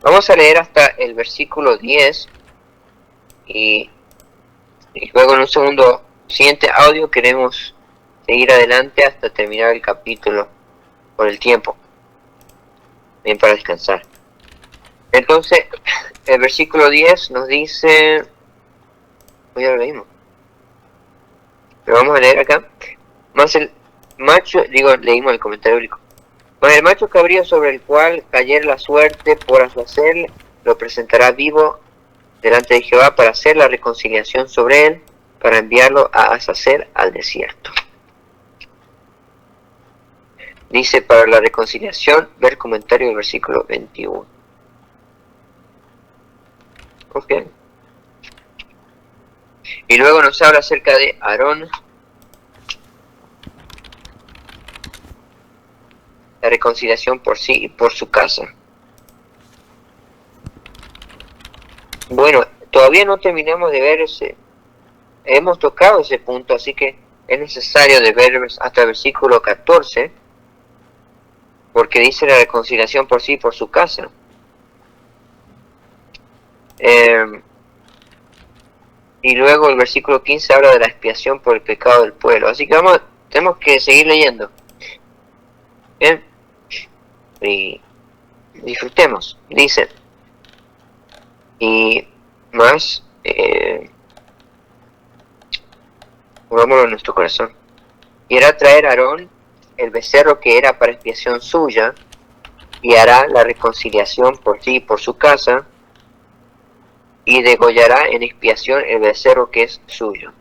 Vamos a leer hasta el versículo 10 y luego en un siguiente audio queremos seguir adelante hasta terminar el capítulo por el tiempo, bien, para descansar. Entonces el versículo 10 nos dice, ya lo leímos, pero vamos a leer acá. Más el macho, leímos el comentario bíblico. Mas el macho cabrío sobre el cual cayere la suerte por Azazel, lo presentará vivo delante de Jehová para hacer la reconciliación sobre él, para enviarlo a Azazel al desierto. Dice, para la reconciliación, ver comentario del versículo 21. Ok. Y luego nos habla acerca de Aarón, la reconciliación por sí y por su casa. Bueno, todavía no terminamos de ver hemos tocado ese punto, así que es necesario de ver hasta el versículo 14, porque dice la reconciliación por sí y por su casa. Y luego el versículo 15 habla de la expiación por el pecado del pueblo, así que tenemos que seguir leyendo. Bien, y disfrutemos. Dice, y más, pongámoslo en nuestro corazón. Y hará traer a Aarón el becerro que era para expiación suya, y hará la reconciliación por sí y por su casa, y degollará en expiación el becerro que es suyo.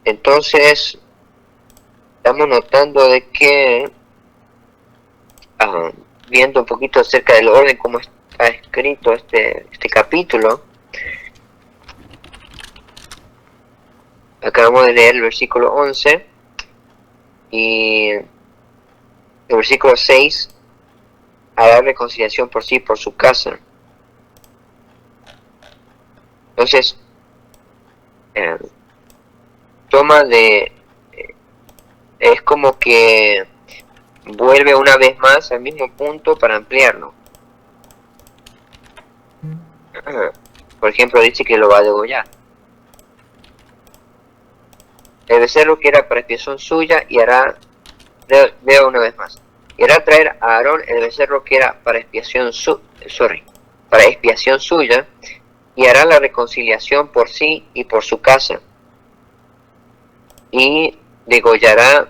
Entonces estamos notando de que, viendo un poquito acerca del orden como está escrito este capítulo, acabamos de leer el versículo 11 y el versículo 6 hará reconciliación por sí y por su casa. Entonces es como que vuelve una vez más al mismo punto para ampliarlo. Por ejemplo, dice que lo va a degollar. El becerro que era para expiación suya, y hará, veo una vez más, y hará traer a Aarón el becerro que era para expiación suya, y hará la reconciliación por sí y por su casa, y degollará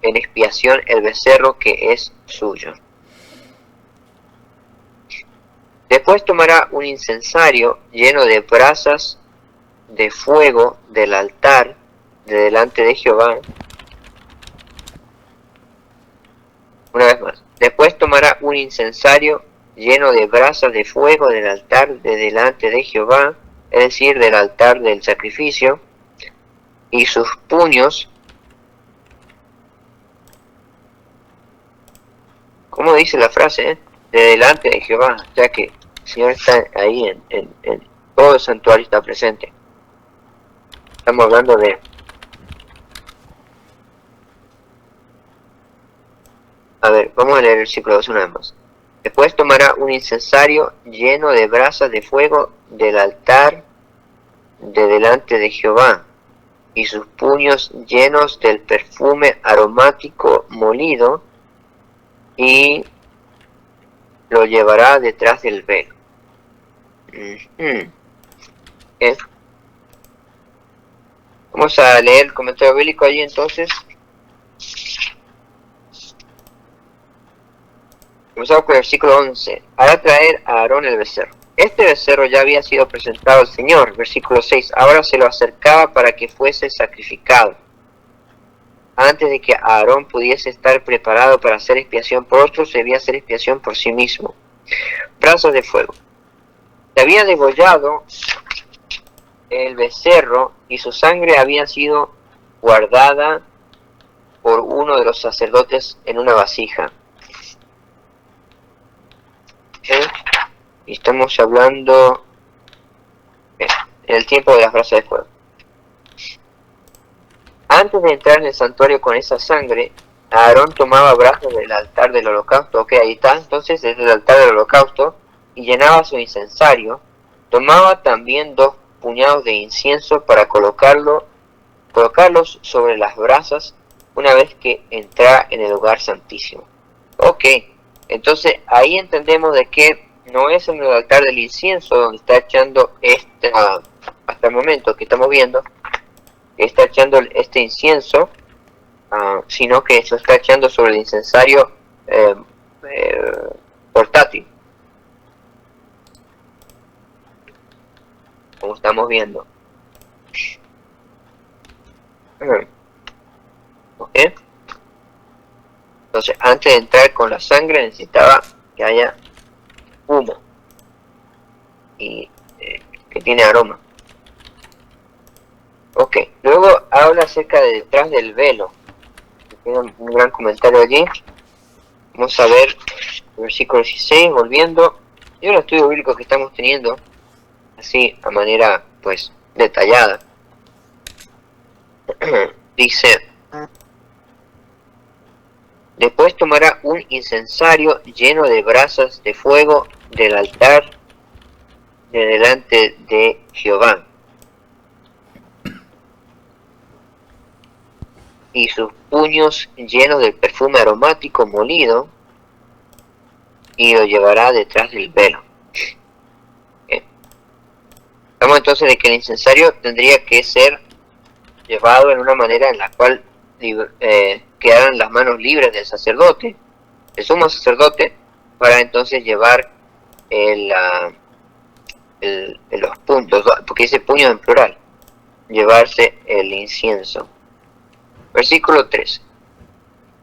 en expiación el becerro que es suyo. Después tomará un incensario lleno de brasas de fuego del altar de delante de Jehová. Una vez más. Después tomará un incensario lleno de brasas de fuego del altar de delante de Jehová, es decir, del altar del sacrificio, y sus puños, ¿cómo dice la frase? De delante de Jehová, ya que el Señor está ahí en todo el santuario, está presente. Estamos hablando de... A ver, vamos a leer el versículo 2 una vez más. Después tomará un incensario lleno de brasas de fuego del altar de delante de Jehová, y sus puños llenos del perfume aromático molido, y lo llevará detrás del velo. Vamos a leer el comentario bíblico allí entonces. Comenzamos con el versículo 11. Hará traer a Aarón el becerro. Este becerro ya había sido presentado al Señor. Versículo 6. Ahora se lo acercaba para que fuese sacrificado. Antes de que Aarón pudiese estar preparado para hacer expiación por otros, debía hacer expiación por sí mismo. Brazos de fuego. Se había degollado el becerro y su sangre había sido guardada por uno de los sacerdotes en una vasija. Y estamos hablando en el tiempo de las brasas de fuego. Antes de entrar en el santuario con esa sangre, Aarón tomaba brazos del altar del holocausto. Ok, ahí está, entonces desde el altar del holocausto, y llenaba su incensario. Tomaba también 2 puñados de incienso para colocarlos sobre las brasas una vez que entra en el lugar santísimo. Ok, entonces ahí entendemos de que no es en el altar del incienso donde está echando hasta el momento que estamos viendo, que está echando este incienso, sino que se está echando sobre el incensario portátil, como estamos viendo. ¿Ok? Entonces, antes de entrar con la sangre, necesitaba que haya humo y que tiene aroma. Ok, luego habla acerca de detrás del velo. Tiene un gran comentario allí. Vamos a ver el versículo 16, volviendo. Y un estudio bíblico que estamos teniendo, así a manera pues detallada. Dice: después tomará un incensario lleno de brasas de fuego del altar de delante de Jehová, y sus puños llenos del perfume aromático molido, y lo llevará detrás del velo. Estamos entonces de que el incensario tendría que ser llevado en una manera en la cual quedaran las manos libres del sacerdote, el sumo sacerdote, para entonces llevar los puntos, porque dice puños en plural, llevarse el incienso. Versículo 13.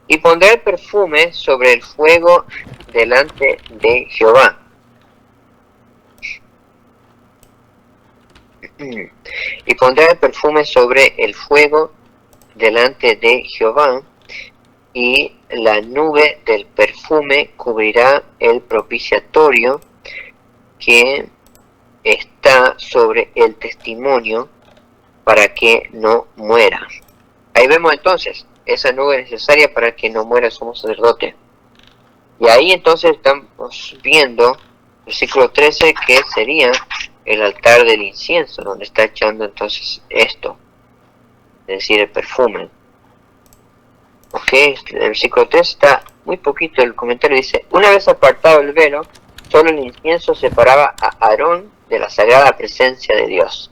Y pondrá el perfume sobre el fuego delante de Jehová. Y pondrá el perfume sobre el fuego delante de Jehová, y la nube del perfume cubrirá el propiciatorio que está sobre el testimonio, para que no muera. Ahí vemos entonces esa nube necesaria para que no muera el sumo sacerdote. Y ahí entonces estamos viendo, versículo 13, que sería el altar del incienso, donde está echando entonces esto, es decir, el perfume. Ok, el versículo 3 está muy poquito, el comentario dice: una vez apartado el velo, solo el incienso separaba a Aarón de la sagrada presencia de Dios.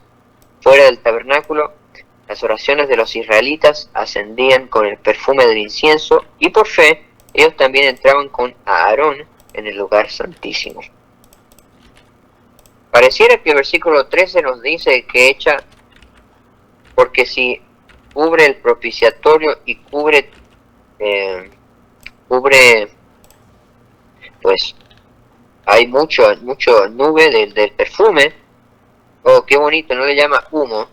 Fuera del tabernáculo, Las oraciones de los israelitas ascendían con el perfume del incienso y por fe ellos también entraban con Aarón en el lugar santísimo. Pareciera que el versículo 13 nos dice que echa, porque si cubre el propiciatorio y cubre, pues hay mucho nube del perfume. Oh, qué bonito, no le llama humo,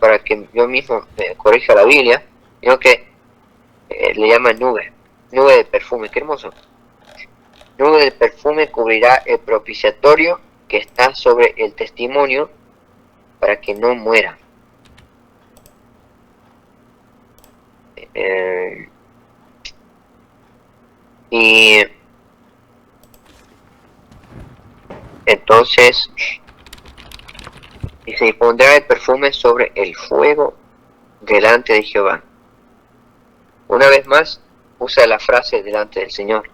para que yo mismo corrija la Biblia, sino que le llama nube de perfume, qué hermoso. Nube del perfume cubrirá el propiciatorio que está sobre el testimonio para que no muera. Y entonces dice, y pondrá el perfume sobre el fuego delante de Jehová. Una vez más usa la frase delante del Señor.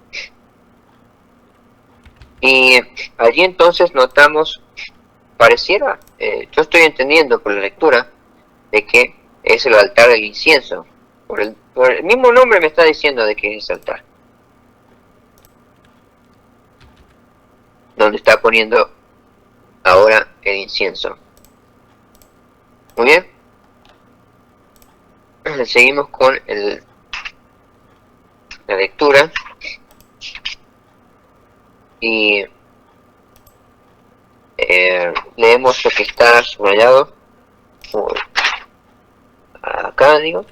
Y allí entonces notamos, pareciera, yo estoy entendiendo por la lectura, de que es el altar del incienso. Por el mismo nombre me está diciendo de que es ese altar, donde está poniendo ahora el incienso. Muy bien. Seguimos con la lectura. Y leemos lo que está subrayado acá, digo.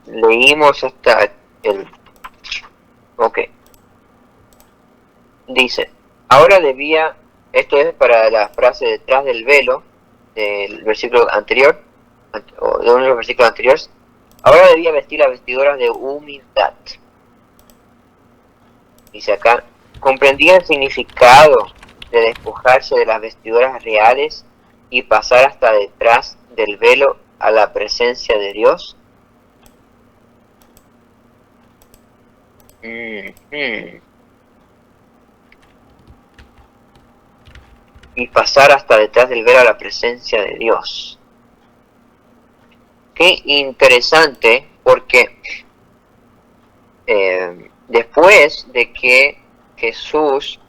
Leímos hasta dice, ahora debía, esto es para la frase detrás del velo del versículo anterior, o de uno de los versículos anteriores. Ahora debía vestir las vestiduras de humildad. Dice acá, comprendía el significado de despojarse de las vestiduras reales y pasar hasta detrás del velo a la presencia de Dios. Y pasar hasta detrás del velo a la presencia de Dios. Qué interesante, porque después de que Jesús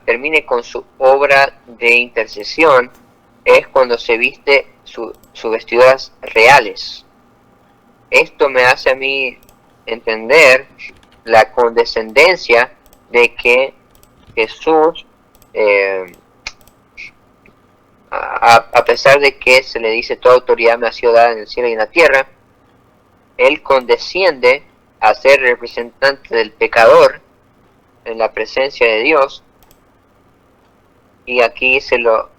termine con su obra de intercesión, es cuando se viste sus vestiduras reales. Esto me hace a mí entender la condescendencia de que Jesús, a pesar de que se le dice toda autoridad me ha sido dada en el cielo y en la tierra, Él condesciende a ser representante del pecador en la presencia de Dios, y aquí se lo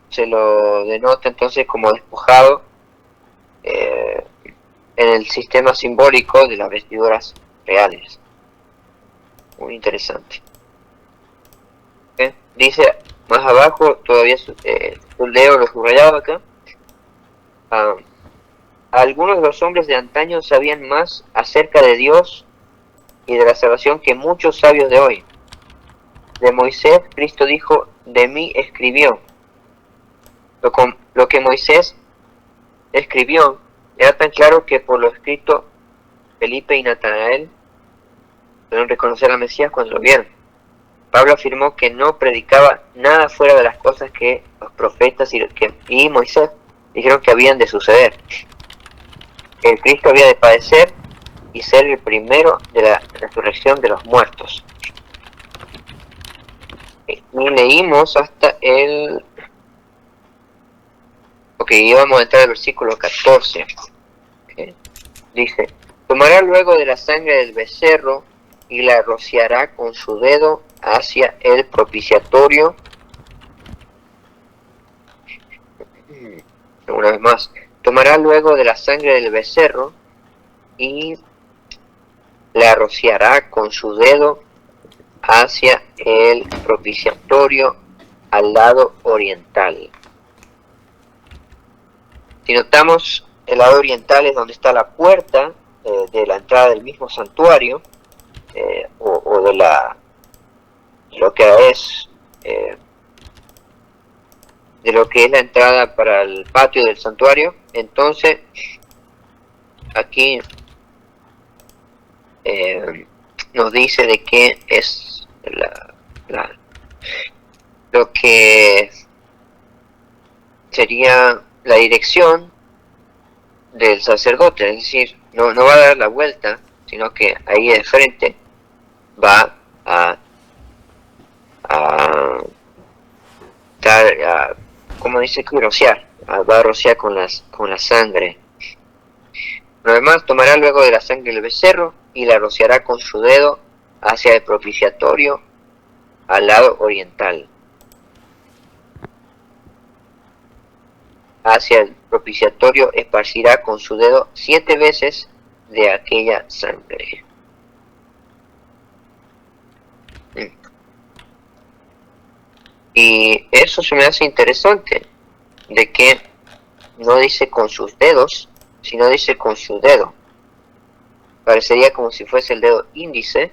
denota entonces como despojado en el sistema simbólico de las vestiduras reales. Muy interesante. Dice más abajo, todavía leo lo subrayado acá. Algunos de los hombres de antaño sabían más acerca de Dios y de la salvación que muchos sabios de hoy. De Moisés, Cristo dijo, de mí escribió. Lo que Moisés escribió era tan claro que por lo escrito Felipe y Natanael pudieron reconocer al Mesías cuando lo vieron. Pablo afirmó que no predicaba nada fuera de las cosas que los profetas y Moisés dijeron que habían de suceder. El Cristo había de padecer y ser el primero de la resurrección de los muertos. Y leímos hasta íbamos a entrar al versículo 14. Dice, tomará luego de la sangre del becerro y la rociará con su dedo hacia el propiciatorio. Una vez más, tomará luego de la sangre del becerro y la rociará con su dedo hacia el propiciatorio al lado oriental. Si notamos, el lado oriental es donde está la puerta de la entrada del mismo santuario, o de lo que es de lo que es la entrada para el patio del santuario. Entonces aquí nos dice de qué es lo que sería la dirección del sacerdote, es decir, no va a dar la vuelta, sino que ahí de frente va a dar, como dice que rociar, va a rociar con la sangre. Lo demás tomará luego de la sangre del becerro y la rociará con su dedo hacia el propiciatorio al lado oriental. Hacia el propiciatorio esparcirá con su dedo 7 veces de aquella sangre. Y eso se me hace interesante, de que no dice con sus dedos, sino dice con su dedo. Parecería como si fuese el dedo índice,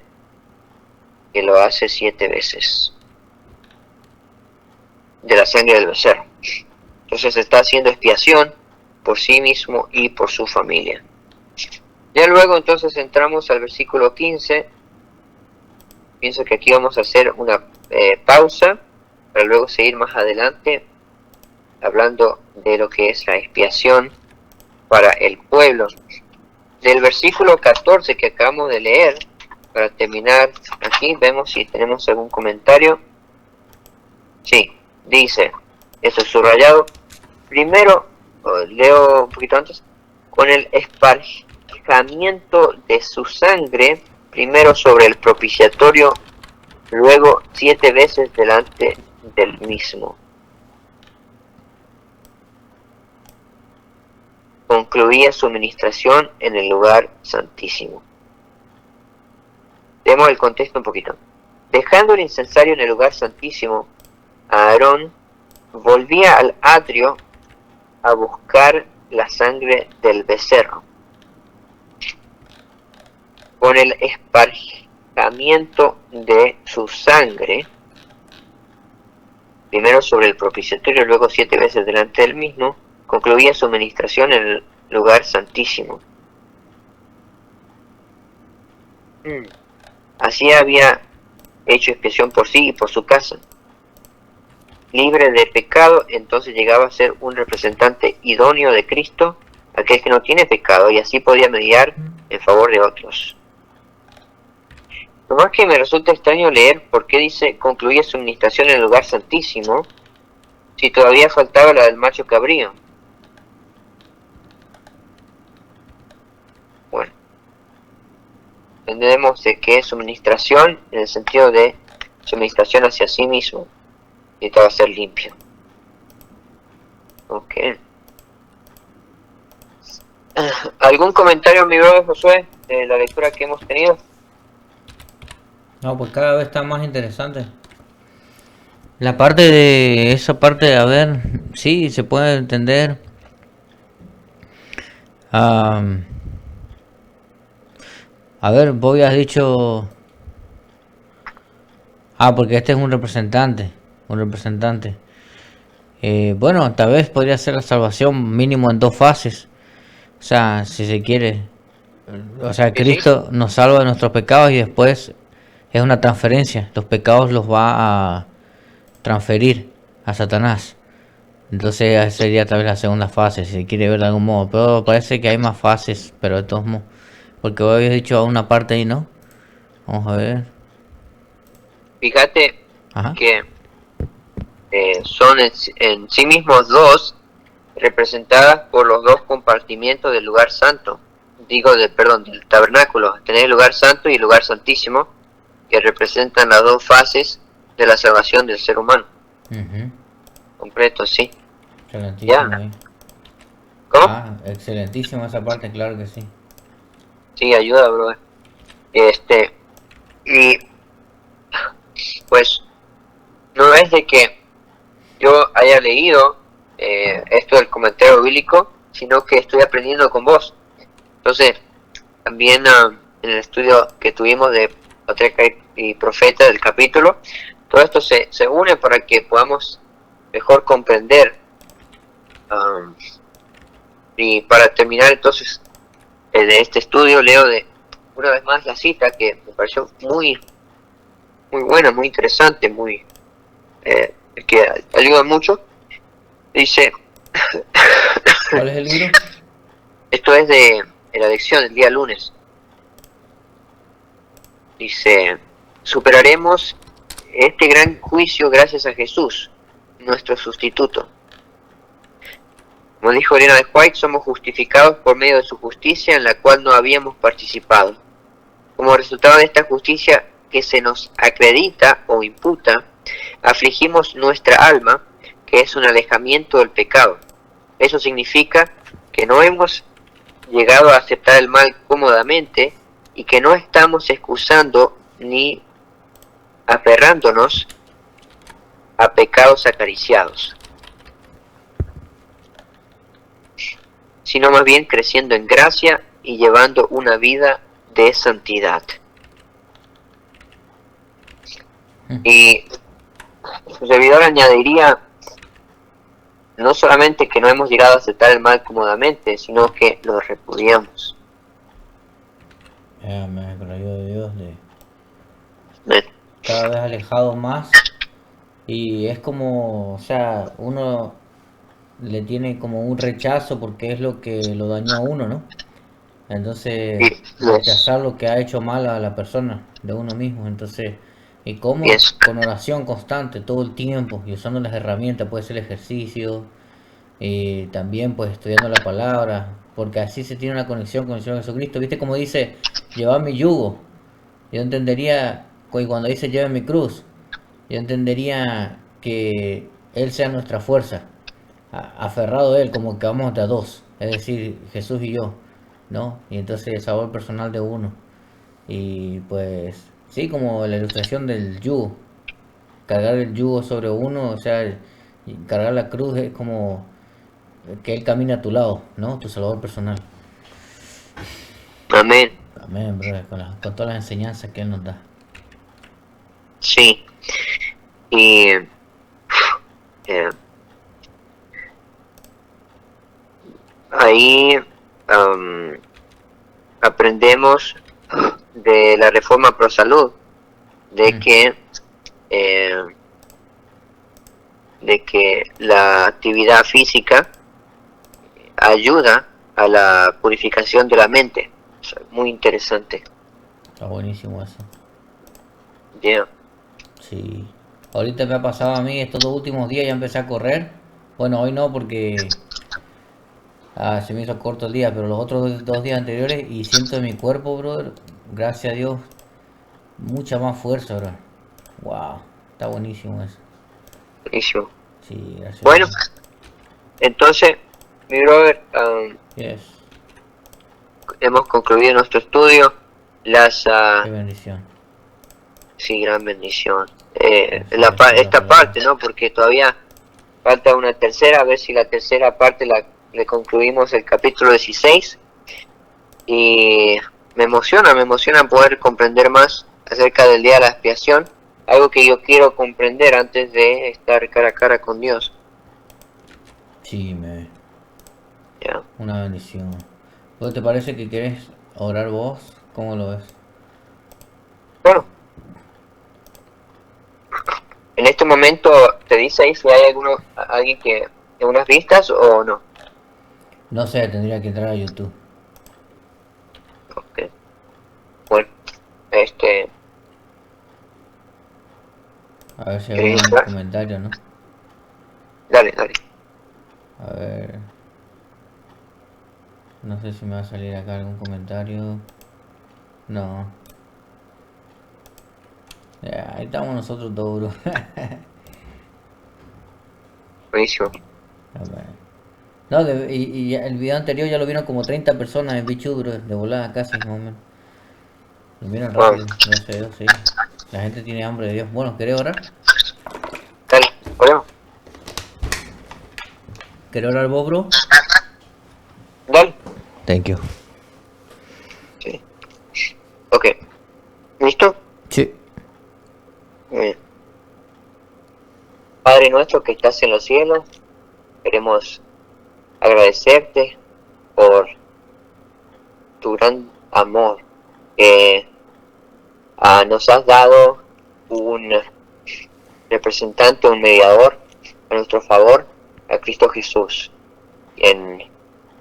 que lo hace 7 veces de la sangre del becerro. Entonces está haciendo expiación por sí mismo y por su familia. Ya luego entonces entramos al versículo 15. Pienso que aquí vamos a hacer una pausa para luego seguir más adelante hablando de lo que es la expiación para el pueblo. Del versículo 14 que acabamos de leer, para terminar aquí, vemos si tenemos algún comentario. Sí, dice, esto es subrayado. Primero, leo un poquito antes, con el esparcimiento de su sangre, primero sobre el propiciatorio, luego 7 veces delante del mismo. Concluía su ministración en el lugar santísimo. Demos el contexto un poquito. Dejando el incensario en el lugar santísimo, Aarón volvía al atrio a buscar la sangre del becerro. Con el esparcimiento de su sangre, primero sobre el propiciatorio, luego 7 veces delante del mismo, concluía su ministración en el lugar santísimo. Así había hecho expiación por sí y por su casa. Libre de pecado, entonces llegaba a ser un representante idóneo de Cristo, aquel que no tiene pecado, y así podía mediar en favor de otros. Lo más que me resulta extraño leer por qué dice concluía su administración en el lugar santísimo, si todavía faltaba la del macho cabrío. Bueno, entendemos de que es suministración en el sentido de suministración hacia sí mismo. Necesitaba ser limpio. Ok. ¿Algún comentario, mi brother Josué, de la lectura que hemos tenido? No, pues cada vez está más interesante. La parte de esa parte, a ver, sí, se puede entender. A ver, vos habías dicho... porque este es un representante. Bueno, tal vez podría ser la salvación mínimo en 2 fases. O sea, si se quiere. O sea, Cristo nos salva de nuestros pecados y después es una transferencia. Los pecados los va a transferir a Satanás. Entonces esa sería tal vez la segunda fase, si se quiere ver de algún modo. Pero parece que hay más fases, pero de todos modos. Porque vos habías dicho una parte ahí, ¿no? Vamos a ver. Fíjate que son en sí mismos 2, representadas por los 2 compartimientos del lugar santo. Del tabernáculo. Tener el lugar santo y el lugar santísimo, que representan las 2 fases de la salvación del ser humano. Completo, sí. Excelentísimo. ¿Cómo? Excelentísimo esa parte, claro que sí. Sí, ayuda, bro. Y pues no es de que yo haya leído esto del comentario bíblico, sino que estoy aprendiendo con vos. Entonces, también en el estudio que tuvimos de Patriarca y Profeta del capítulo, todo esto se une para que podamos mejor comprender. Y para terminar entonces de este estudio, leo una vez más la cita que me pareció muy buena, muy interesante, que ayuda mucho. Dice, ¿Cuál es el libro? esto es de la lección del día lunes. Dice, superaremos este gran juicio gracias a Jesús, nuestro sustituto. Como dijo Elena de White, somos justificados por medio de su justicia en la cual no habíamos participado. Como resultado de esta justicia que se nos acredita o imputa, afligimos nuestra alma, que es un alejamiento del pecado. Eso significa que no hemos llegado a aceptar el mal cómodamente y que no estamos excusando ni aferrándonos a pecados acariciados, sino más bien creciendo en gracia y llevando una vida de santidad. Y su servidor añadiría, no solamente que no hemos llegado a aceptar el mal cómodamente, sino que lo repudiamos. Amén, con la ayuda de Dios, Amén. cada vez alejado más. Y es como, o sea, uno le tiene como un rechazo porque es lo que lo dañó a uno, ¿no? Entonces, rechazar lo que ha hecho mal a la persona de uno mismo. Entonces, ¿y cómo? Yes. Con oración constante, todo el tiempo, y usando las herramientas, puede ser ejercicio, y también pues estudiando la palabra, porque así se tiene una conexión con el Señor Jesucristo. ¿Viste cómo dice, llevar mi yugo? Yo entendería, cuando dice lleva mi cruz, yo entendería que Él sea nuestra fuerza, aferrado a Él, como que vamos de a dos, es decir, Jesús y yo, ¿no? Y entonces el sabor personal de uno. Y pues, sí, como la ilustración del yugo, cargar el yugo sobre uno, o sea, cargar la cruz es como que Él camina a tu lado, ¿no? Tu salvador personal. Amén. Amén, brother, con todas las enseñanzas que Él nos da. Sí. Y ahí aprendemos de la reforma pro salud de que la actividad física ayuda a la purificación de la mente. O sea, muy interesante. Está buenísimo eso. Yeah. Sí. Ahorita me ha pasado a mí estos 2 últimos días, ya empecé a correr. Bueno, hoy no porque se me hizo corto el día, pero los otros 2 días anteriores y siento en mi cuerpo, brother, gracias a Dios, mucha más fuerza, bro. Wow, está buenísimo eso. Buenísimo. Sí, gracias Bueno, a Dios. entonces, mi brother, Yes, hemos concluido nuestro estudio. qué bendición. Sí, gran bendición. Esta Palabra. parte, ¿no? Porque todavía falta una tercera, a ver si la tercera parte le concluimos el capítulo 16. Y me emociona poder comprender más acerca del día de la expiación, algo que yo quiero comprender antes de estar cara a cara con Dios. Sí, Yeah. una bendición. ¿Vos te parece que querés orar vos? ¿Cómo lo ves? Bueno, en este momento te dice ahí si hay alguien que de unas vistas o no. No sé, tendría que entrar a YouTube. Okay. Bueno, A ver si hay ¿querés algún entrar? comentario, ¿no? Dale. A ver. No sé si me va a salir acá algún comentario. No. Ya, ahí estamos nosotros todos, bro. Buenísimo. A ver. No, y el video anterior ya lo vieron como 30 personas en Bichu, bro. De volada casi, más o menos. Lo vieron Wow. rápido, gracias a Dios, sí. La gente tiene hambre de Dios. Bueno, ¿querés orar? Dale, oremos. ¿Querés orar vos, bro? Dale. Thank you. Sí. Ok. ¿Listo? Sí. Muy bien. Padre nuestro que estás en los cielos, queremos agradecerte por tu gran amor que nos has dado un representante, un mediador a nuestro favor, a Cristo Jesús, quien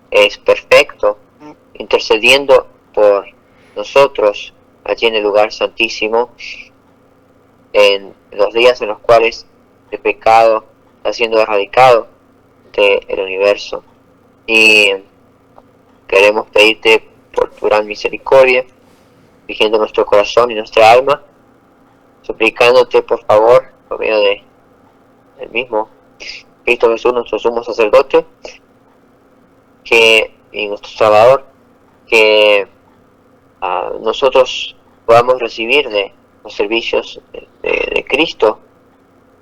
es perfecto, intercediendo por nosotros allí en el lugar santísimo, en los días en los cuales el pecado está siendo erradicado del universo. Y queremos pedirte por tu gran misericordia, dirigiendo nuestro corazón y nuestra alma, suplicándote por favor, por medio de el mismo Cristo Jesús, nuestro sumo sacerdote, y nuestro Salvador, que nosotros podamos recibir de los servicios de Cristo,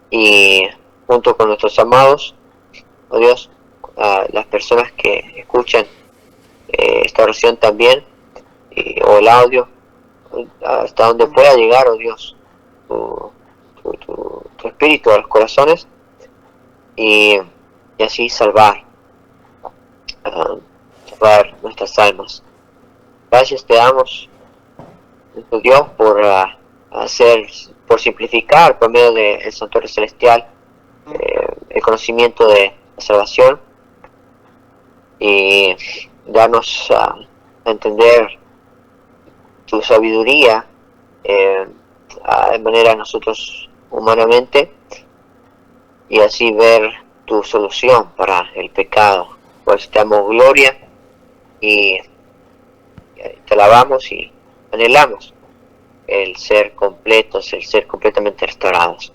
y junto con nuestros amados, oh Dios, las personas que escuchan esta oración también, o el audio, hasta donde pueda llegar, oh Dios, tu espíritu a los corazones, y así salvar nuestras almas. Gracias te damos, nuestro Dios, por simplificar por medio del santuario celestial el conocimiento de la salvación, y darnos a entender tu sabiduría de manera nosotros humanamente, y así ver tu solución para el pecado. Pues te damos gloria y te alabamos y anhelamos el ser completos, el ser completamente restaurados.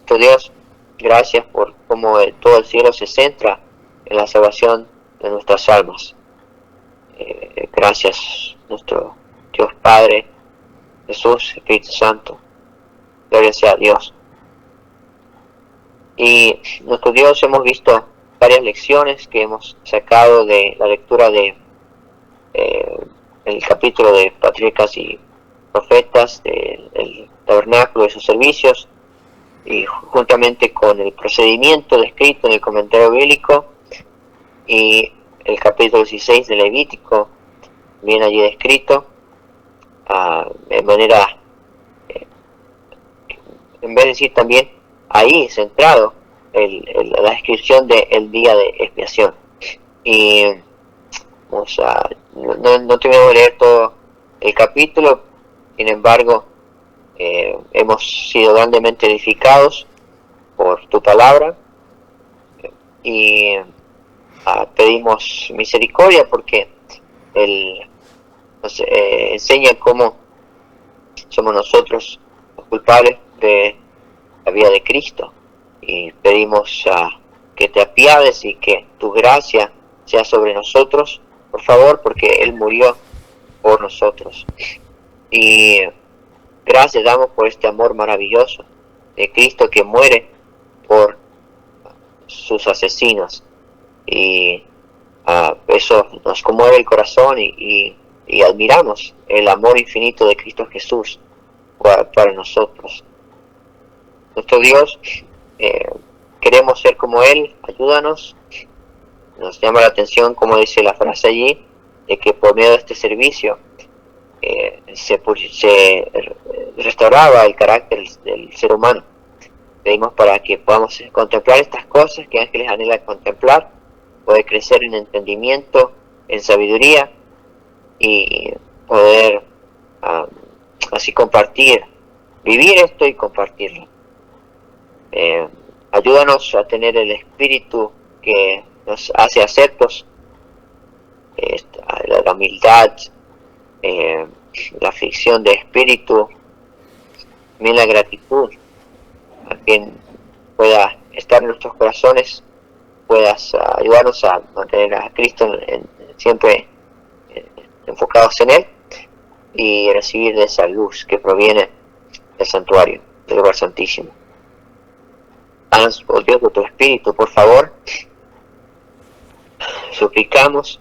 Tu Dios, gracias por cómo todo el cielo se centra en la salvación de nuestras almas. Gracias, nuestro Dios Padre, Jesús, Espíritu Santo. Gloria sea a Dios. Y nuestro Dios, hemos visto varias lecciones que hemos sacado de la lectura de el capítulo de Patriarcas y Profetas del tabernáculo y sus servicios, y juntamente con el procedimiento descrito en el comentario bíblico, y el capítulo 16 de Levítico, bien allí descrito, de manera, en vez de decir también ahí centrado la descripción del día de expiación. Y no tengo que leer todo el capítulo, sin embargo hemos sido grandemente edificados por tu palabra, y pedimos misericordia porque Él nos enseña cómo somos nosotros los culpables de la vida de Cristo, y pedimos que te apiades y que tu gracia sea sobre nosotros, por favor, porque Él murió por nosotros. Y gracias damos por este amor maravilloso de Cristo que muere por sus asesinos, y eso nos conmueve el corazón, y admiramos el amor infinito de Cristo Jesús para nosotros. Nuestro Dios, queremos ser como Él, ayúdanos. Nos llama la atención, como dice la frase allí, de que por medio de este servicio se restauraba el carácter del ser humano. Pedimos para que podamos contemplar estas cosas que ángeles anhelan contemplar, poder crecer en entendimiento, en sabiduría, y poder así compartir, vivir esto y compartirlo. Ayúdanos a tener el espíritu que nos hace aceptos, la humildad, la aflicción de espíritu, también la gratitud, a quien pueda estar en nuestros corazones, puedas ayudarnos a mantener a Cristo siempre enfocados en Él, y recibir de esa luz que proviene del santuario, del lugar santísimo. Danos, oh Dios, de tu Espíritu, por favor. Suplicamos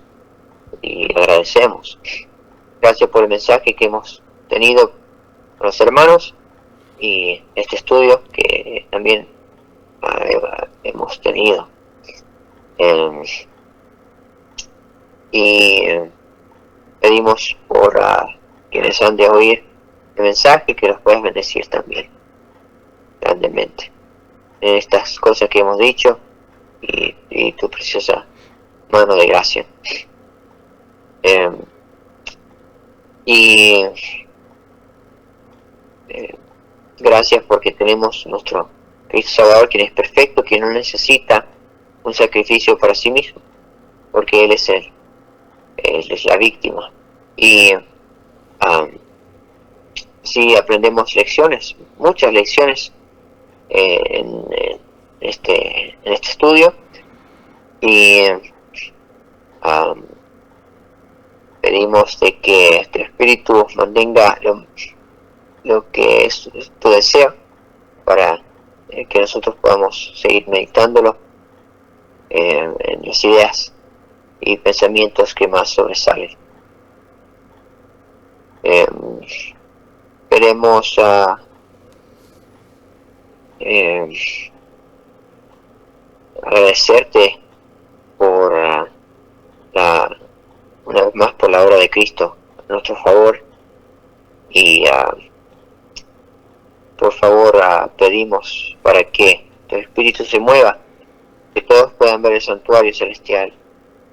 y agradecemos. Gracias por el mensaje que hemos tenido con los hermanos, y este estudio que también hemos tenido. Y pedimos por quienes han de oír el mensaje, que los puedas bendecir también grandemente en estas cosas que hemos dicho, y tu preciosa mano de gracia. Gracias porque tenemos nuestro Cristo Salvador, quien es perfecto, quien no necesita un sacrificio para sí mismo, porque Él es la víctima. Y sí, aprendemos lecciones, muchas lecciones en este estudio, y pedimos de que este Espíritu mantenga lo que es tu deseo, para que nosotros podamos seguir meditándolo en las ideas y pensamientos que más sobresalen. Queremos agradecerte por una vez más por la obra de Cristo a nuestro favor, y por favor pedimos para que tu Espíritu se mueva, que todos puedan ver el santuario celestial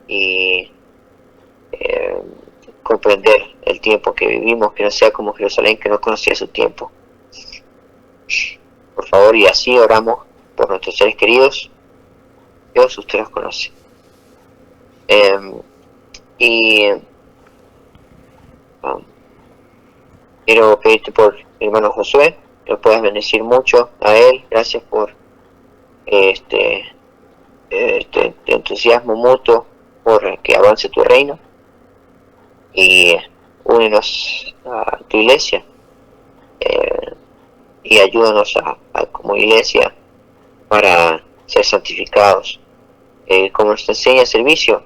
y comprender el tiempo que vivimos, que no sea como Jerusalén, que no conocía su tiempo. Por favor, y así oramos por nuestros seres queridos. Dios, usted los conoce. Quiero pedirte por mi hermano Josué, que lo puedas bendecir mucho a él. Gracias por este entusiasmo mutuo por que avance tu reino, y únenos a tu iglesia, y ayúdanos a como iglesia para ser santificados, como nos enseña el servicio,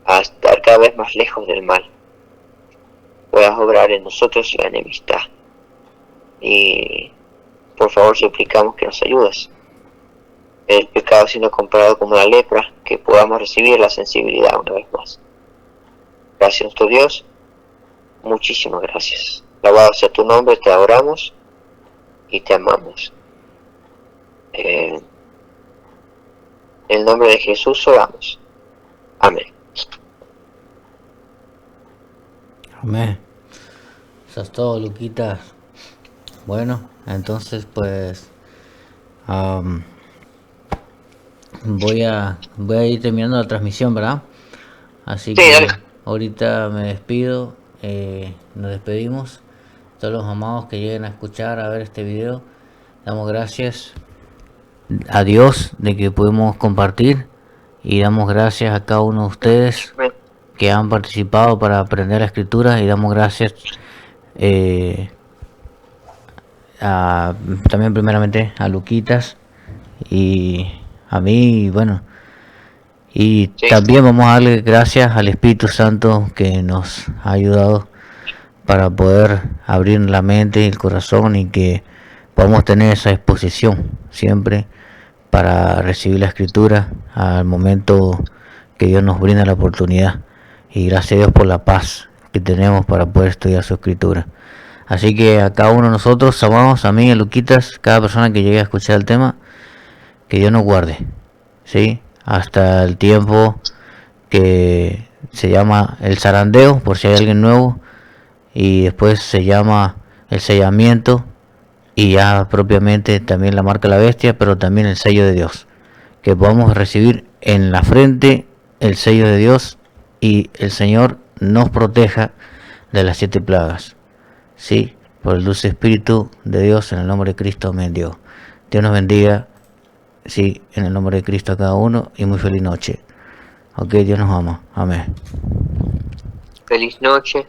a estar cada vez más lejos del mal. Puedas obrar en nosotros la enemistad, y por favor suplicamos que nos ayudes. El pecado siendo comparado como la lepra, que podamos recibir la sensibilidad una vez más. Gracias, nuestro Dios, muchísimas gracias. Alabado sea tu nombre, te adoramos y te amamos. En el nombre de Jesús oramos. Amén. Amén. Eso es todo, Luquitas. Bueno, entonces pues voy a ir terminando la transmisión, ¿verdad? Así que dale. Ahorita me despido, nos despedimos. Todos los amados que lleguen a escuchar, a ver este video, damos gracias a Dios de que pudimos compartir, y damos gracias a cada uno de ustedes que han participado para aprender la escritura, y damos gracias también primeramente a Luquitas y a mí, y bueno, y también vamos a darle gracias al Espíritu Santo que nos ha ayudado para poder abrir la mente y el corazón, y que podamos tener esa exposición siempre para recibir la escritura al momento que Dios nos brinda la oportunidad. Y gracias a Dios por la paz que tenemos para poder estudiar su escritura. Así que a cada uno de nosotros, amados, a mí, a Luquitas, cada persona que llegue a escuchar el tema, que Dios nos guarde, ¿sí? Hasta el tiempo que se llama el zarandeo, por si hay alguien nuevo, y después se llama el sellamiento, y ya propiamente también la marca de la bestia, pero también el sello de Dios, que podamos recibir en la frente el sello de Dios, y el Señor nos proteja de las 7 plagas, sí, por el dulce Espíritu de Dios, en el nombre de Cristo, amén. Dios nos bendiga, sí, en el nombre de Cristo a cada uno, y muy feliz noche. Ok, Dios nos ama, amén. Feliz noche.